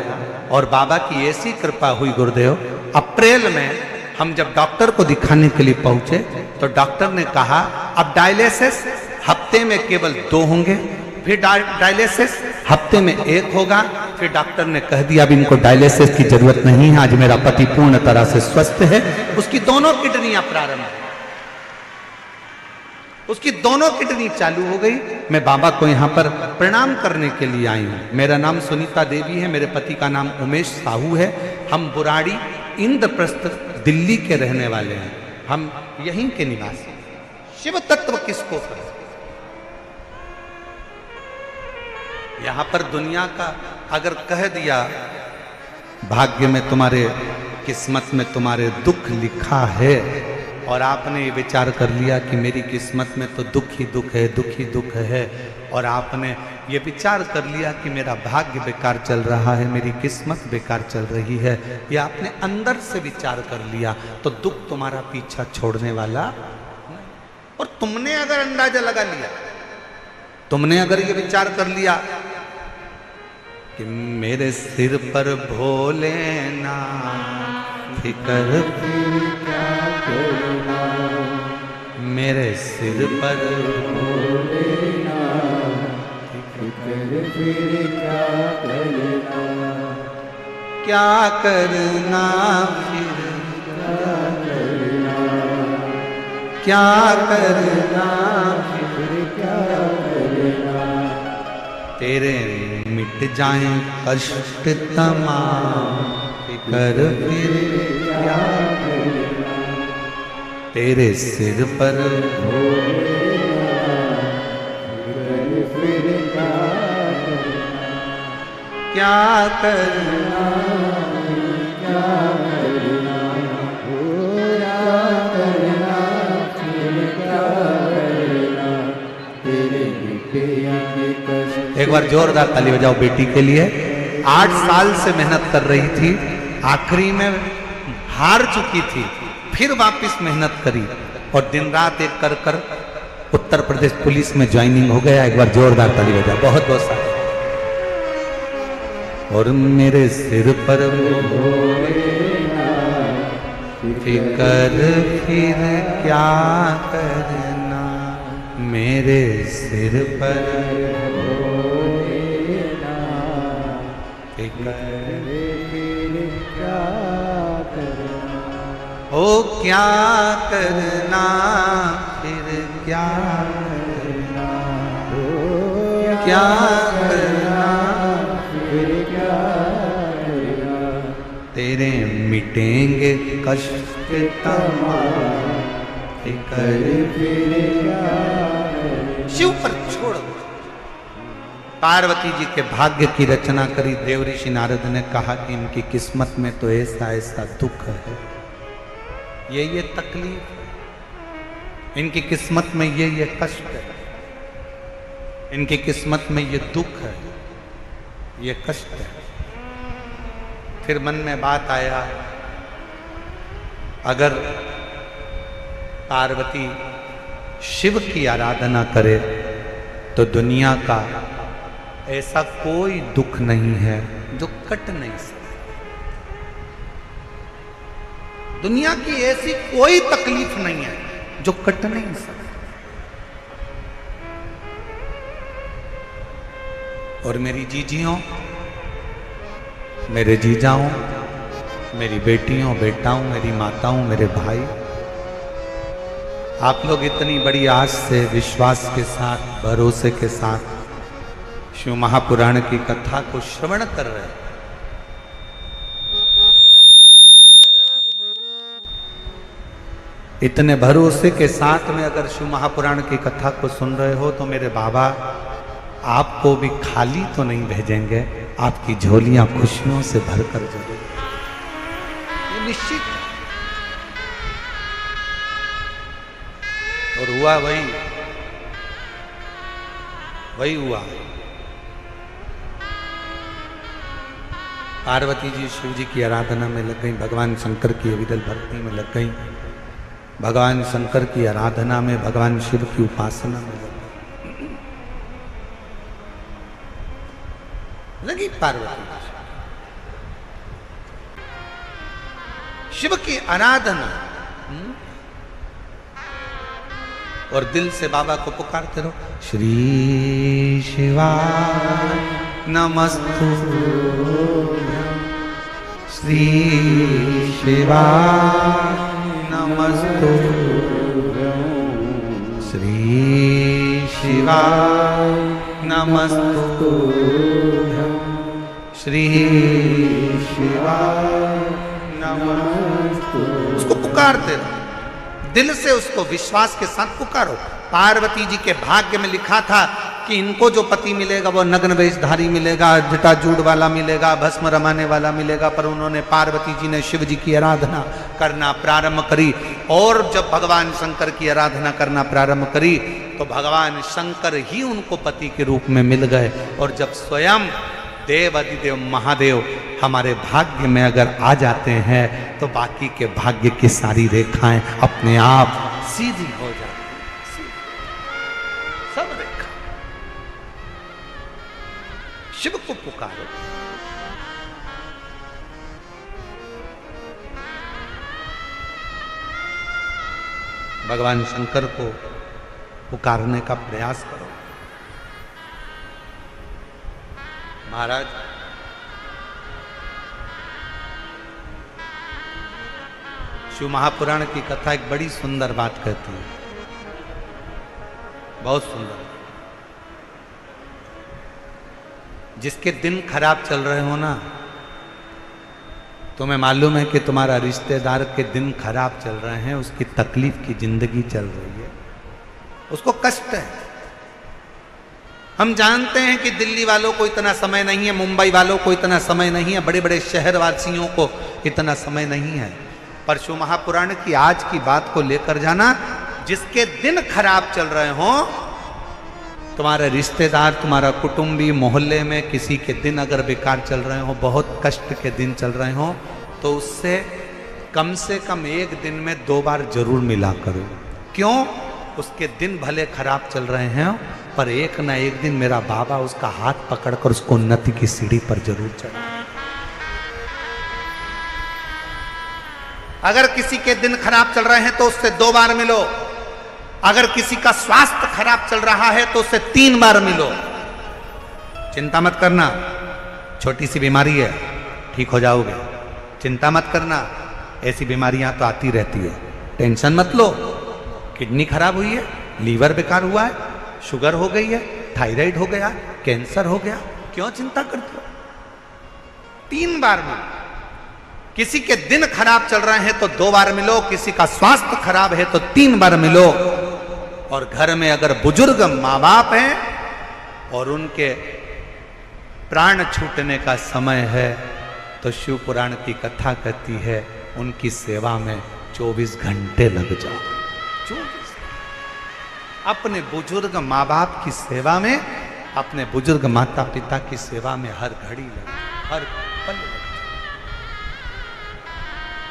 और बाबा की ऐसी कृपा हुई गुरुदेव, अप्रैल में हम जब डॉक्टर को दिखाने के लिए पहुंचे तो डॉक्टर ने कहा अब डायलिसिस हफ्ते में केवल 2 होंगे, फिर डायलिसिस हफ्ते में 1 होगा। फिर डॉक्टर ने कह दिया अब इनको डायलिसिस की जरूरत नहीं है, आज मेरा पति पूर्ण तरह से स्वस्थ है। उसकी दोनों किडनियां प्रारंभ है, उसकी दोनों किडनी चालू हो गई। मैं बाबा को यहाँ पर प्रणाम करने के लिए आई हूँ। मेरा नाम सुनीता देवी है, मेरे पति का नाम उमेश साहू है। हम बुराड़ी इंद्रप्रस्थ दिल्ली के रहने वाले हैं, हम यहीं के निवासी। शिव तत्व किसको कहते? यहां पर दुनिया का अगर कह दिया भाग्य में तुम्हारे, किस्मत में तुम्हारे दुख लिखा है और आपने ये विचार कर लिया कि मेरी किस्मत में तो दुख ही दुख है, दुख ही दुख है, और आपने ये विचार कर लिया कि मेरा भाग्य बेकार चल रहा है, मेरी किस्मत बेकार चल रही है, या आपने अंदर से विचार कर लिया तो दुख तुम्हारा पीछा छोड़ने वाला। और तुमने अगर अंदाजा लगा लिया, तुमने अगर ये विचार कर लिया कि मेरे सिर पर भोलेनाथ फिकर क्या करना, मेरे सिर पर भोलेनाथ फिकर क्या करना, क्या करना फिर क्या करना फिर क्या करना, तेरे मिट जाए कष्ट तमाम फिकर फिर क्या करना, तेरे सिर पर फिकर फिर क्या करना, क्या करना, एक बार जोरदार ताली बजाओ बेटी के लिए। 8 साल से मेहनत कर रही थी, आखिरी में हार चुकी थी, फिर वापस मेहनत करी और दिन रात एक कर कर उत्तर प्रदेश पुलिस में ज्वाइनिंग हो गया। एक बार जोरदार ताली बजाओ, बहुत बहुत सारा। और मेरे सिर पर फिकर फिर क्या करना, मेरे सिर पर ओ क्या करना फिर क्या करना, क्या करना फिर क्या करना, तेरे मिटेंगे कष्ट तमाम फिकर फिर क्या करना। शिव पर छोड़, पार्वती जी के भाग्य की रचना करी, देव ऋषि नारद ने कहा कि इनकी किस्मत में तो ऐसा ऐसा दुख है, ये तकलीफ है, इनकी किस्मत में ये कष्ट है, इनकी किस्मत में ये दुख है, ये कष्ट है। फिर मन में बात आया, अगर पार्वती शिव की आराधना करे तो दुनिया का ऐसा कोई दुख नहीं है जो कट नहीं सकता, दुनिया की ऐसी कोई तकलीफ नहीं है जो कट नहीं सकती। और मेरी जीजियों, मेरे जीजाओं, मेरी बेटियों, बेटाओं, मेरी माताओं, मेरे भाई, आप लोग इतनी बड़ी आस से, विश्वास के साथ, भरोसे के साथ शिव महापुराण की कथा को श्रवण कर रहे हैं। इतने भरोसे के साथ में अगर शिव महापुराण की कथा को सुन रहे हो तो मेरे बाबा आपको भी खाली तो नहीं भेजेंगे, आपकी झोलियां खुशियों से भरकर जरूर, ये निश्चित है। और हुआ वही हुआ। पार्वती जी शिव जी की आराधना में लग गई, भगवान शंकर की अविरल भक्ति में लग गई, भगवान शंकर की आराधना में, भगवान शिव की उपासना में लगी पार्वती। शिव की आराधना और दिल से बाबा को पुकारते रहो, श्री शिवाय नमस्तु, श्री शिवाय नमस्तु, श्री शिवाय नमस्तु, श्री शिवाय नमस्तु। उसको पुकारते रहो, दिल से उसको विश्वास के साथ पुकारो। पार्वती जी के भाग्य में लिखा था कि इनको जो पति मिलेगा वो नग्न वेशधारी मिलेगा, जटाजूट वाला मिलेगा, भस्म रमाने वाला मिलेगा। पर उन्होंने, पार्वती जी ने शिव जी की आराधना करना प्रारंभ करी, और जब भगवान शंकर की आराधना करना प्रारंभ करी तो भगवान शंकर ही उनको पति के रूप में मिल गए। और जब स्वयं देव अधिदेव महादेव हमारे भाग्य में अगर आ जाते हैं तो बाकी के भाग्य की सारी रेखाएं अपने आप सीधी हो जाती हैं, सब रेखा। शिव को पुकारो, भगवान शंकर को पुकारने का प्रयास करो। महाराज, शिव महापुराण की कथा एक बड़ी सुंदर बात कहती है, बहुत सुंदर। जिसके दिन खराब चल रहे हो ना, तुम्हें मालूम है कि तुम्हारा रिश्तेदार के दिन खराब चल रहे हैं, उसकी तकलीफ की जिंदगी चल रही है, उसको कष्ट है। हम जानते हैं कि दिल्ली वालों को इतना समय नहीं है, मुंबई वालों को इतना समय नहीं है, बड़े बड़े शहर वासियों को इतना समय नहीं है। पर शिव महापुराण की आज की बात को लेकर जाना, जिसके दिन खराब चल रहे हो, तुम्हारे रिश्तेदार, तुम्हारा कुटुंबी, मोहल्ले में किसी के दिन अगर बेकार चल रहे हो, बहुत कष्ट के दिन चल रहे हो, तो उससे कम से कम एक दिन में 2 बार जरूर मिला करो। क्यों? उसके दिन भले खराब चल रहे हैं, पर एक ना एक दिन मेरा बाबा उसका हाथ पकड़कर उसको उन्नति की सीढ़ी पर जरूर चढ़ा। अगर किसी के दिन खराब चल रहे हैं तो उससे 2 बार मिलो। अगर किसी का स्वास्थ्य खराब चल रहा है तो उससे 3 बार मिलो। चिंता मत करना, छोटी सी बीमारी है, ठीक हो जाओगे। चिंता मत करना, ऐसी बीमारियां तो आती रहती है, टेंशन मत लो। किडनी खराब हुई है, लीवर बेकार हुआ है, शुगर हो गई है, थायराइड हो गया, कैंसर हो गया, क्यों चिंता करते हो? 3 बार मिलो। किसी के दिन खराब चल रहे हैं तो 2 बार मिलो, किसी का स्वास्थ्य खराब है तो 3 बार मिलो। और घर में अगर बुजुर्ग माँ बाप हैं और उनके प्राण छूटने का समय है तो शिव पुराण की कथा कहती है उनकी सेवा में 24 घंटे लग जाओ। 24 अपने बुजुर्ग माँ बाप की सेवा में, अपने बुजुर्ग माता पिता की सेवा में हर घड़ी लग, हर पल लग,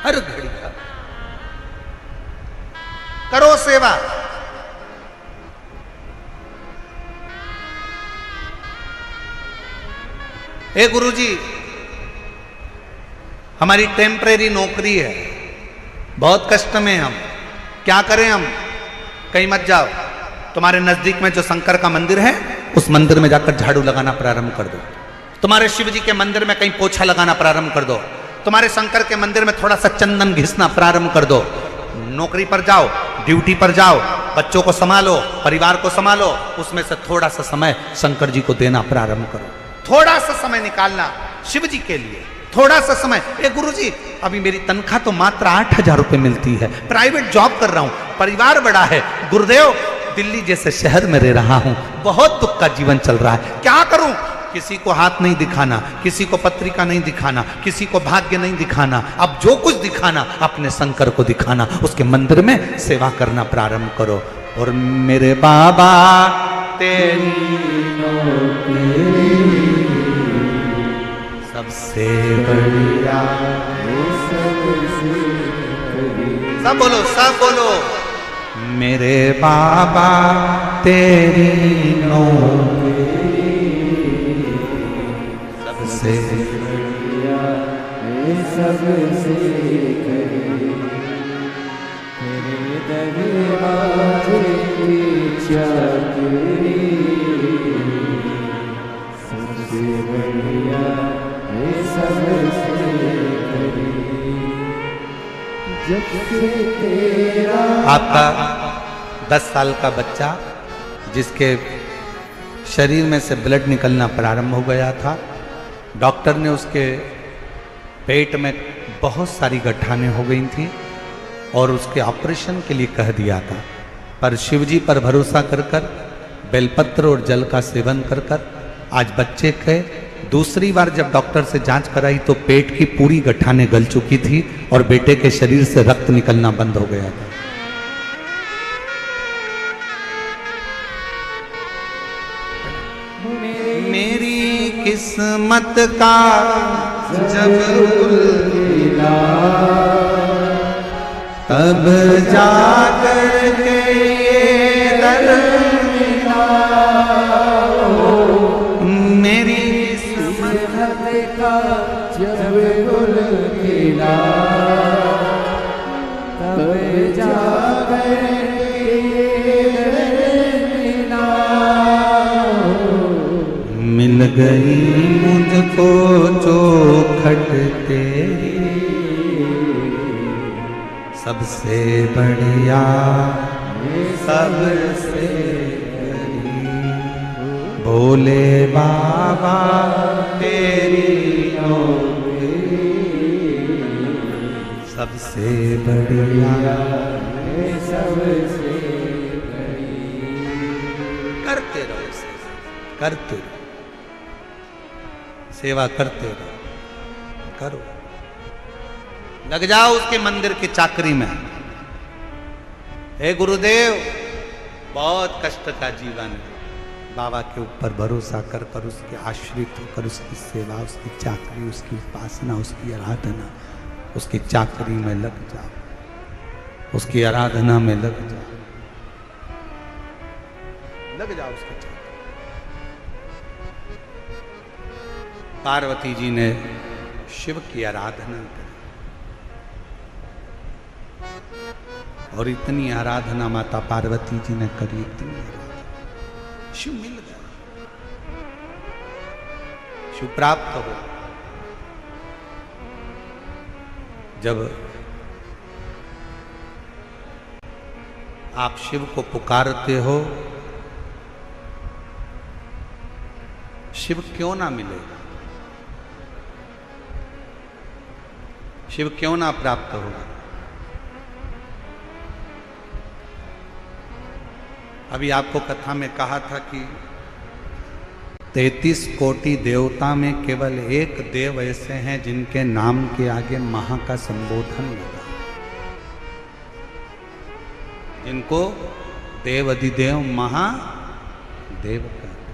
हर घड़ी लग। करो सेवा। हे गुरुजी, हमारी टेम्परेरी नौकरी है, बहुत कष्ट में हम, क्या करें हम? कहीं मत जाओ, तुम्हारे नजदीक में जो शंकर का मंदिर है उस मंदिर में जाकर झाड़ू लगाना प्रारंभ कर दो। तुम्हारे शिव जी के मंदिर में कहीं पोछा लगाना प्रारंभ कर दो। तुम्हारे शंकर के मंदिर में थोड़ा सा चंदन घिसना प्रारंभ कर दो। नौकरी पर जाओ, ड्यूटी पर जाओ, बच्चों को संभालो, परिवार को संभालो, उसमें से थोड़ा सा समय शंकर जी को देना प्रारंभ करो। थोड़ा सा समय निकालना शिव जी के लिए, थोड़ा सा समय। ए गुरुजी, अभी मेरी तनख्वाह तो मात्र 8,000 रुपए मिलती है, प्राइवेट जॉब कर रहा हूं, परिवार बड़ा है, गुरुदेव दिल्ली जैसे शहर में रह रहा हूं, बहुत दुख का जीवन चल रहा है, क्या करूं? किसी को हाथ नहीं दिखाना, किसी को पत्रिका नहीं दिखाना, किसी को भाग्य नहीं दिखाना, अब जो कुछ दिखाना अपने शंकर को दिखाना, उसके मंदिर में सेवा करना प्रारंभ करो। और मेरे बाबा तेरी सबसे बढ़िया, सब बोलो, सब बोलो, मेरे बाबा तेरी नौकरी सबसे बढ़िया, सबसे तेरे दरबार की चाकरी सबसे बढ़िया, सबसे करी। जब से तेरा आपका 10 साल का बच्चा जिसके शरीर में से ब्लड निकलना प्रारंभ हो गया था, डॉक्टर ने उसके पेट में बहुत सारी गठाने हो गई थी और उसके ऑपरेशन के लिए कह दिया था, पर शिवजी पर भरोसा कर कर बेलपत्र और जल का सेवन कर कर आज बच्चे के दूसरी बार जब डॉक्टर से जांच कराई तो पेट की पूरी गठाने गल चुकी थी और बेटे के शरीर से रक्त निकलना बंद हो गया था। मेरी किस्मत का जब उल्टा तब जाकर के ये दर मिला, मेरी किस्मत का जब गुल खिला तब जाकर मिला, मिल गई मुझको चौखट तेरी सबसे बढ़िया, सबसे भोले बाबा तेरी नौकरी सबसे बढ़िया, सबसे करते रहो, करते रहो, सेवा करते रहो, करो, लग जाओ उसके मंदिर की चाकरी में। हे गुरुदेव, बहुत कष्ट का जीवन है, बाबा के ऊपर भरोसा कर कर उसके आश्रित होकर उसकी सेवा, उसकी चाकरी, उसकी उपासना, उसकी आराधना, उसकी चाकरी में लग जाओ, उसकी आराधना में लग जाओ, लग जाओ उसकी चाकरी। पार्वती जी ने शिव की आराधना करी और इतनी आराधना माता पार्वती जी ने करी, इतनी आराधना, शिव मिल गया, शिव प्राप्त हो। जब आप शिव को पुकारते हो, शिव क्यों ना मिलेगा, शिव क्यों ना प्राप्त होगा। अभी आपको कथा में कहा था कि 33 कोटि देवता में केवल एक देव ऐसे हैं जिनके नाम के आगे महा का संबोधन लगा, जिनको देव अधिदेव महादेव कहते।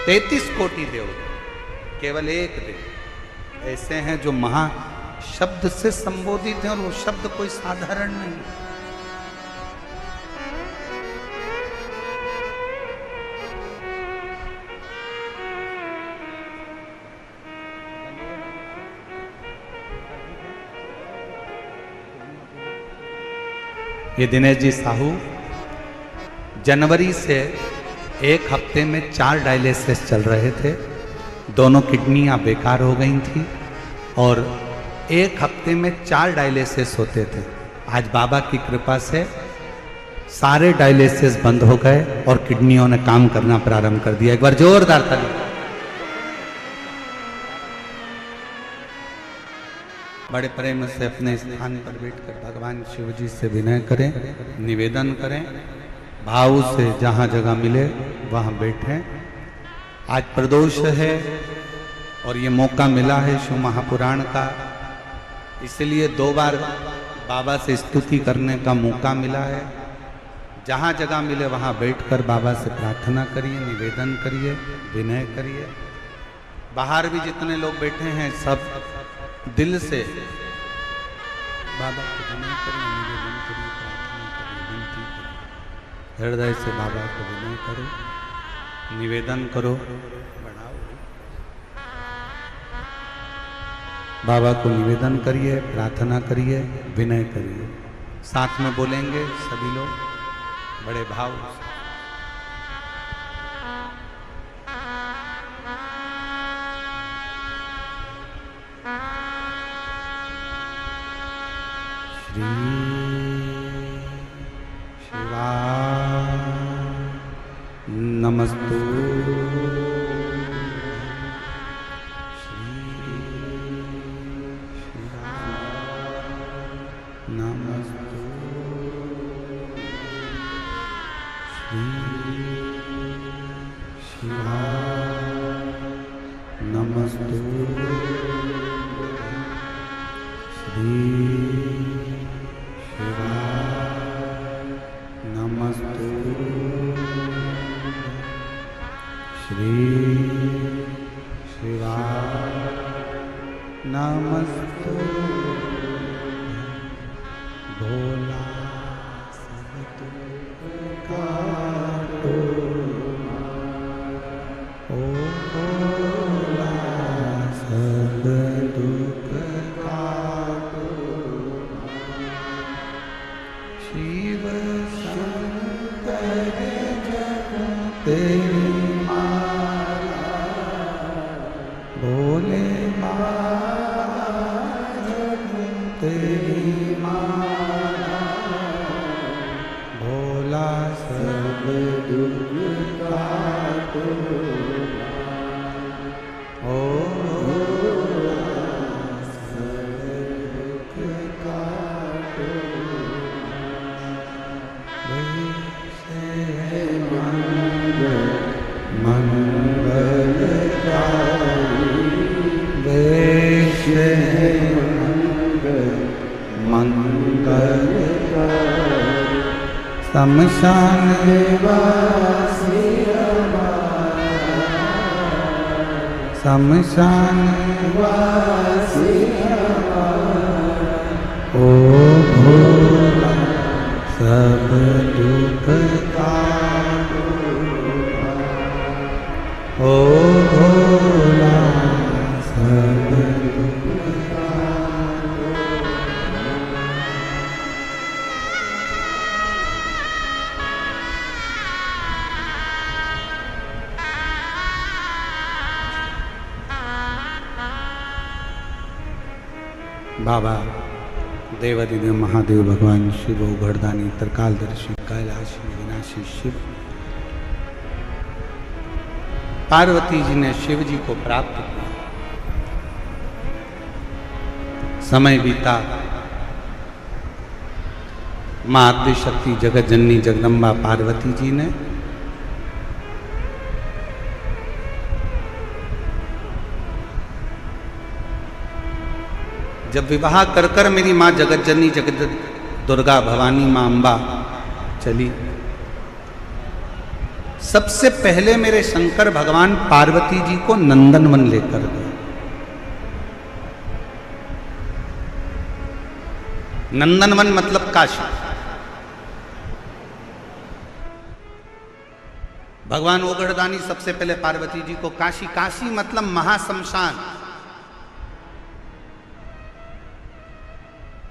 33 कोटि देव, केवल एक देव ऐसे हैं जो महा शब्द से संबोधित हैं, और वो शब्द कोई साधारण नहीं। ये दिनेश जी साहू जनवरी से एक हफ्ते में 4 डायलिसिस चल रहे थे, दोनों किडनियां बेकार हो गई थी और एक हफ्ते में 4 डायलिसिस होते थे। आज बाबा की कृपा से सारे डायलिसिस बंद हो गए और किडनियों ने काम करना प्रारंभ कर दिया। एक बार जोरदार ताली। बड़े प्रेम से अपने स्थान पर बैठकर भगवान शिव जी से विनय करें, निवेदन करें, भाव से जहाँ जगह मिले वहाँ बैठें। आज प्रदोष है और ये मौका मिला है शिव महापुराण का, इसलिए 2 बार बाबा से स्तुति करने का मौका मिला है। जहाँ जगह मिले वहाँ बैठकर बाबा से प्रार्थना करिए, निवेदन करिए, विनय करिए। बाहर भी जितने लोग बैठे हैं सब दिल से बाबा को विनय करिए, निवेदन करिए, प्रार्थना करिए, विनती करिए। हृदय से बाबा को विनय करो, निवेदन करो, बढ़ाओ। बाबा को निवेदन करिए, प्रार्थना करिए, विनय करिए। साथ में बोलेंगे सभी लोग बड़े भाव से। श्री शिवाय नमस्तु। श्री शिवाय नमस्तु। श्री शिवाय नमस्तु। श्री नमस्तु। श्री शिवाय नमस्तु। भोला सब दुख काटो, ओ भोला सब दुख काटो। शिव शंकर तेरी माला, भोले तेरी माला, भोला सब दुख काटो, ओ भोला सब दुख काटो। मंगलकारी देश मंगलकारी शमशान वासी शमशान वासी ओ भोला सब दुख काटो, ओ भोला सब दुख काटो। बाबा देवादिदेव महादेव भगवान शिव उघड़दानी त्रिकालदर्शी कैलाश विनाशी शिव पार्वती जी ने शिव जी को प्राप्त किया। समय बीता, मां आद्य शक्ति जगत जननी जगदम्बा पार्वती जी ने जब विवाह कर कर मेरी माँ जगत जननी जगत दुर्गा भवानी माँ अम्बा चली, सबसे पहले मेरे शंकर भगवान पार्वती जी को नंदनवन लेकर गए। नंदनवन मतलब काशी। भगवान ओगढ़दानी सबसे पहले पार्वती जी को काशी, काशी मतलब महाशमशान,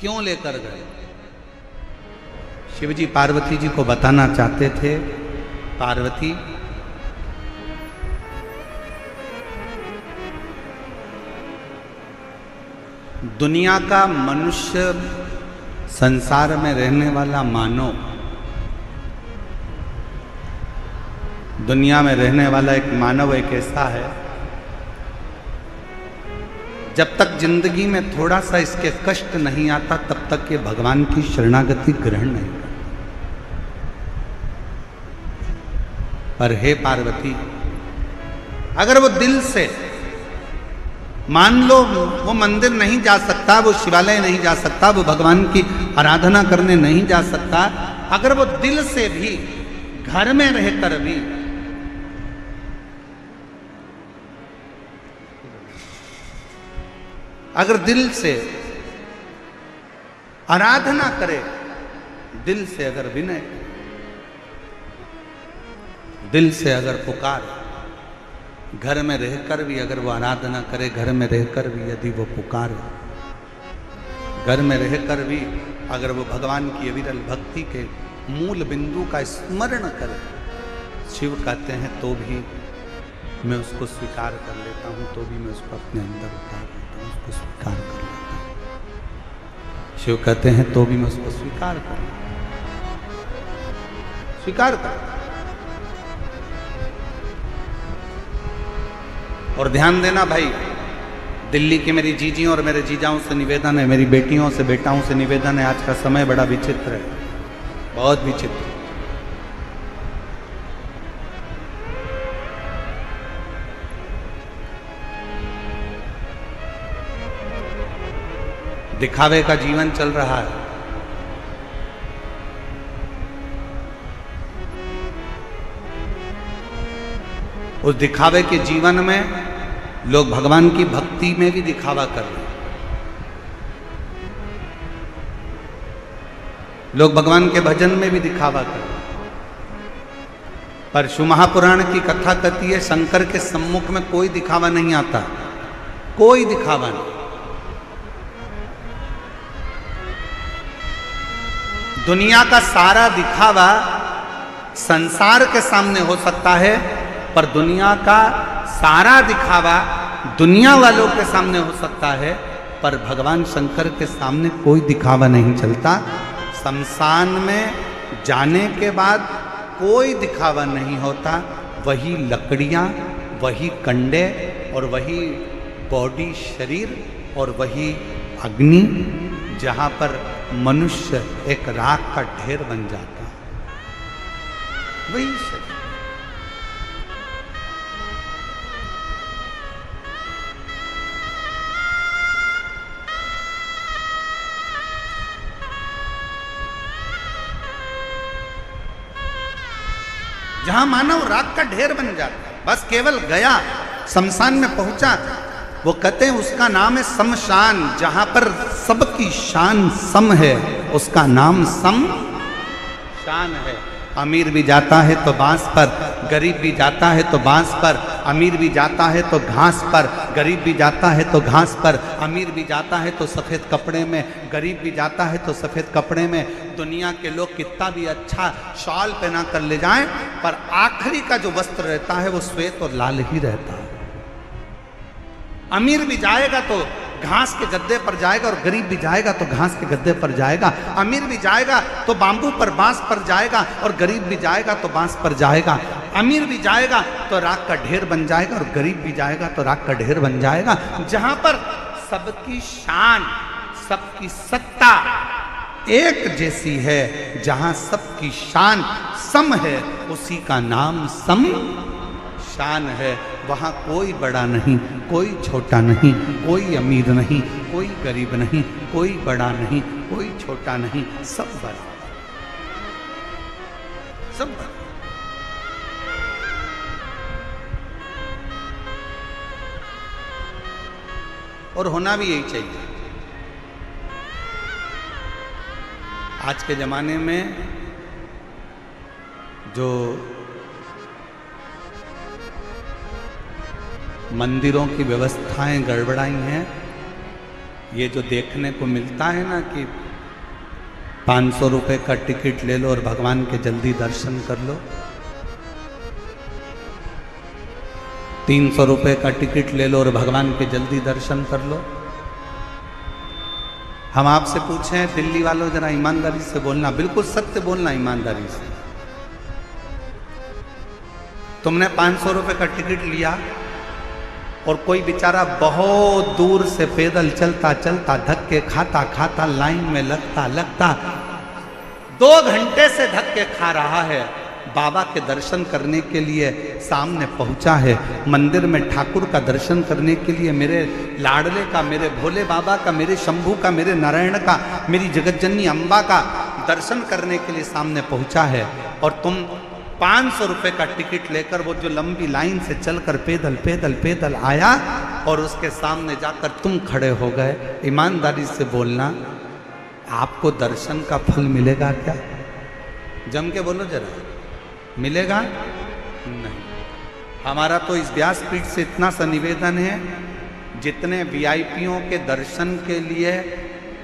क्यों लेकर गए? शिवजी पार्वती जी को बताना चाहते थे, पार्वती दुनिया का मनुष्य, संसार में रहने वाला मानव, दुनिया में रहने वाला एक मानव एक ऐसा है, जब तक जिंदगी में थोड़ा सा इसके कष्ट नहीं आता तब तक ये भगवान की शरणागति ग्रहण नहीं करता। पर हे पार्वती, अगर वो दिल से, मान लो वो मंदिर नहीं जा सकता, वो शिवालय नहीं जा सकता, वो भगवान की आराधना करने नहीं जा सकता, अगर वो दिल से भी घर में रहकर भी अगर दिल से आराधना करे, दिल से अगर विनय, दिल से अगर पुकार, घर में रहकर भी अगर वो आराधना करे, घर में रहकर भी यदि वो पुकारे, घर में रहकर भी अगर वो भगवान की अविरल भक्ति के मूल बिंदु का स्मरण करे, शिव कहते हैं तो भी मैं उसको स्वीकार कर लेता हूँ, तो भी मैं उसको अपने अंदर उतार लेता हूँ, उसको स्वीकार कर लेता हूँ। शिव कहते हैं तो भी मैं उसको स्वीकार कर लेता हूँ, स्वीकार कर। और ध्यान देना भाई, दिल्ली की मेरी जीजी और मेरे जीजाओं से निवेदन है, मेरी बेटियों से बेटाओं से निवेदन है, आज का समय बड़ा विचित्र है, बहुत विचित्र। दिखावे का जीवन चल रहा है। उस दिखावे के जीवन में लोग भगवान की भक्ति में भी दिखावा कर रहे हैं, लोग भगवान के भजन में भी दिखावा कर रहे हैं। पर शिव महापुराण की कथा कहती है, शंकर के सम्मुख में कोई दिखावा नहीं आता, कोई दिखावा नहीं। दुनिया का सारा दिखावा संसार के सामने हो सकता है, पर दुनिया का सारा दिखावा दुनिया वालों के सामने हो सकता है, पर भगवान शंकर के सामने कोई दिखावा नहीं चलता। शमशान में जाने के बाद कोई दिखावा नहीं होता, वही लकड़ियाँ, वही कंडे और वही बॉडी शरीर और वही अग्नि, जहाँ पर मनुष्य एक राख का ढेर बन जाता, वही शरीर। जहां मानव राख का ढेर बन जाता, बस केवल गया, शमशान में पहुंचा, वो कहते हैं उसका नाम है शमशान, जहां पर सबकी शान सम है, उसका नाम सम शान है। अमीर भी जाता है तो बांस पर, गरीब भी जाता है तो बांस पर, अमीर भी जाता है तो घास पर, गरीब भी जाता है तो घास पर, अमीर भी जाता है तो सफ़ेद कपड़े में, गरीब भी जाता है तो सफ़ेद कपड़े में। दुनिया के लोग कितना भी अच्छा शॉल पहना कर ले जाएं, पर आखिरी का जो वस्त्र रहता है वो श्वेत और लाल ही रहता है। अमीर भी जाएगा तो घास के गद्दे पर जाएगा, और गरीब भी जाएगा तो घास के गद्दे पर जाएगा। अमीर भी जाएगा तो बांबू पर बांस पर जाएगा, और गरीब भी जाएगा तो बांस पर जाएगा। अमीर भी जाएगा तो राख का ढेर बन जाएगा, और गरीब भी जाएगा तो राख का ढेर बन जाएगा। जहां पर सबकी शान, सबकी सत्ता एक जैसी है, जहां सबकी शान सम है, उसी का नाम सम शान है। वहां कोई बड़ा नहीं, कोई छोटा नहीं, कोई अमीर नहीं, कोई गरीब नहीं, कोई बड़ा नहीं, कोई छोटा नहीं, सब बड़ा, सब बड़ा। और होना भी यही चाहिए। आज के जमाने में जो मंदिरों की व्यवस्थाएं गड़बड़ाई हैं, ये जो देखने को मिलता है ना कि 500 रुपए का टिकट ले लो और भगवान के जल्दी दर्शन कर लो, 300 रुपए का टिकट ले लो और भगवान के जल्दी दर्शन कर लो। हम आपसे पूछें, दिल्ली वालों जरा ईमानदारी से बोलना, बिल्कुल सत्य बोलना ईमानदारी से। तुमने 500 रुपए का टिकट लिया और कोई बेचारा बहुत दूर से पैदल चलता चलता, धक्के खाता खाता, लाइन में लगता लगता 2 घंटे से धक्के खा रहा है, बाबा के दर्शन करने के लिए सामने पहुंचा है, मंदिर में ठाकुर का दर्शन करने के लिए, मेरे लाडले का, मेरे भोले बाबा का, मेरे शंभू का, मेरे नारायण का, मेरी जगतजननी अम्बा का दर्शन करने के लिए सामने पहुंचा है, और तुम 500 रुपए का टिकट लेकर वो जो लंबी लाइन से चलकर पैदल पैदल पैदल आया और उसके सामने जाकर तुम खड़े हो गए। ईमानदारी से बोलना, आपको दर्शन का फल मिलेगा क्या? जम के बोलो जरा, मिलेगा नहीं। हमारा तो इस व्यासपीठ से इतना सा निवेदन है, जितने वीआईपीओं के दर्शन के लिए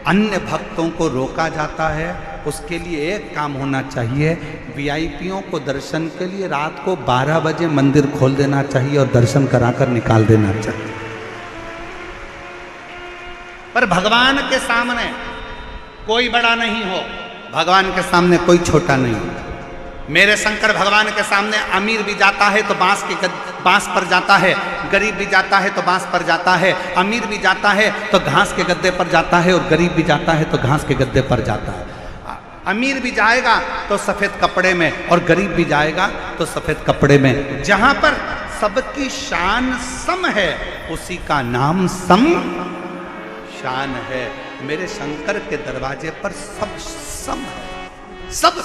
अन्य भक्तों को रोका जाता है, उसके लिए एक काम होना चाहिए, वीआईपीओं को दर्शन के लिए रात को 12 बजे मंदिर खोल देना चाहिए और दर्शन कराकर निकाल देना चाहिए। पर भगवान के सामने कोई बड़ा नहीं हो, भगवान के सामने कोई छोटा नहीं हो। मेरे शंकर भगवान के सामने अमीर भी जाता है तो बांस पर जाता है, गरीब भी जाता है तो बांस पर जाता है, अमीर भी जाता है तो घास के गद्दे पर जाता है, और गरीब भी जाता है तो घास के गद्दे पर जाता है। अमीर भी जाएगा तो सफेद कपड़े में, और गरीब भी जाएगा तो सफेद कपड़े में। जहां पर सबकी शान सम है, उसी का नाम सम शान है। मेरे शंकर के दरवाजे पर सब सम है, सब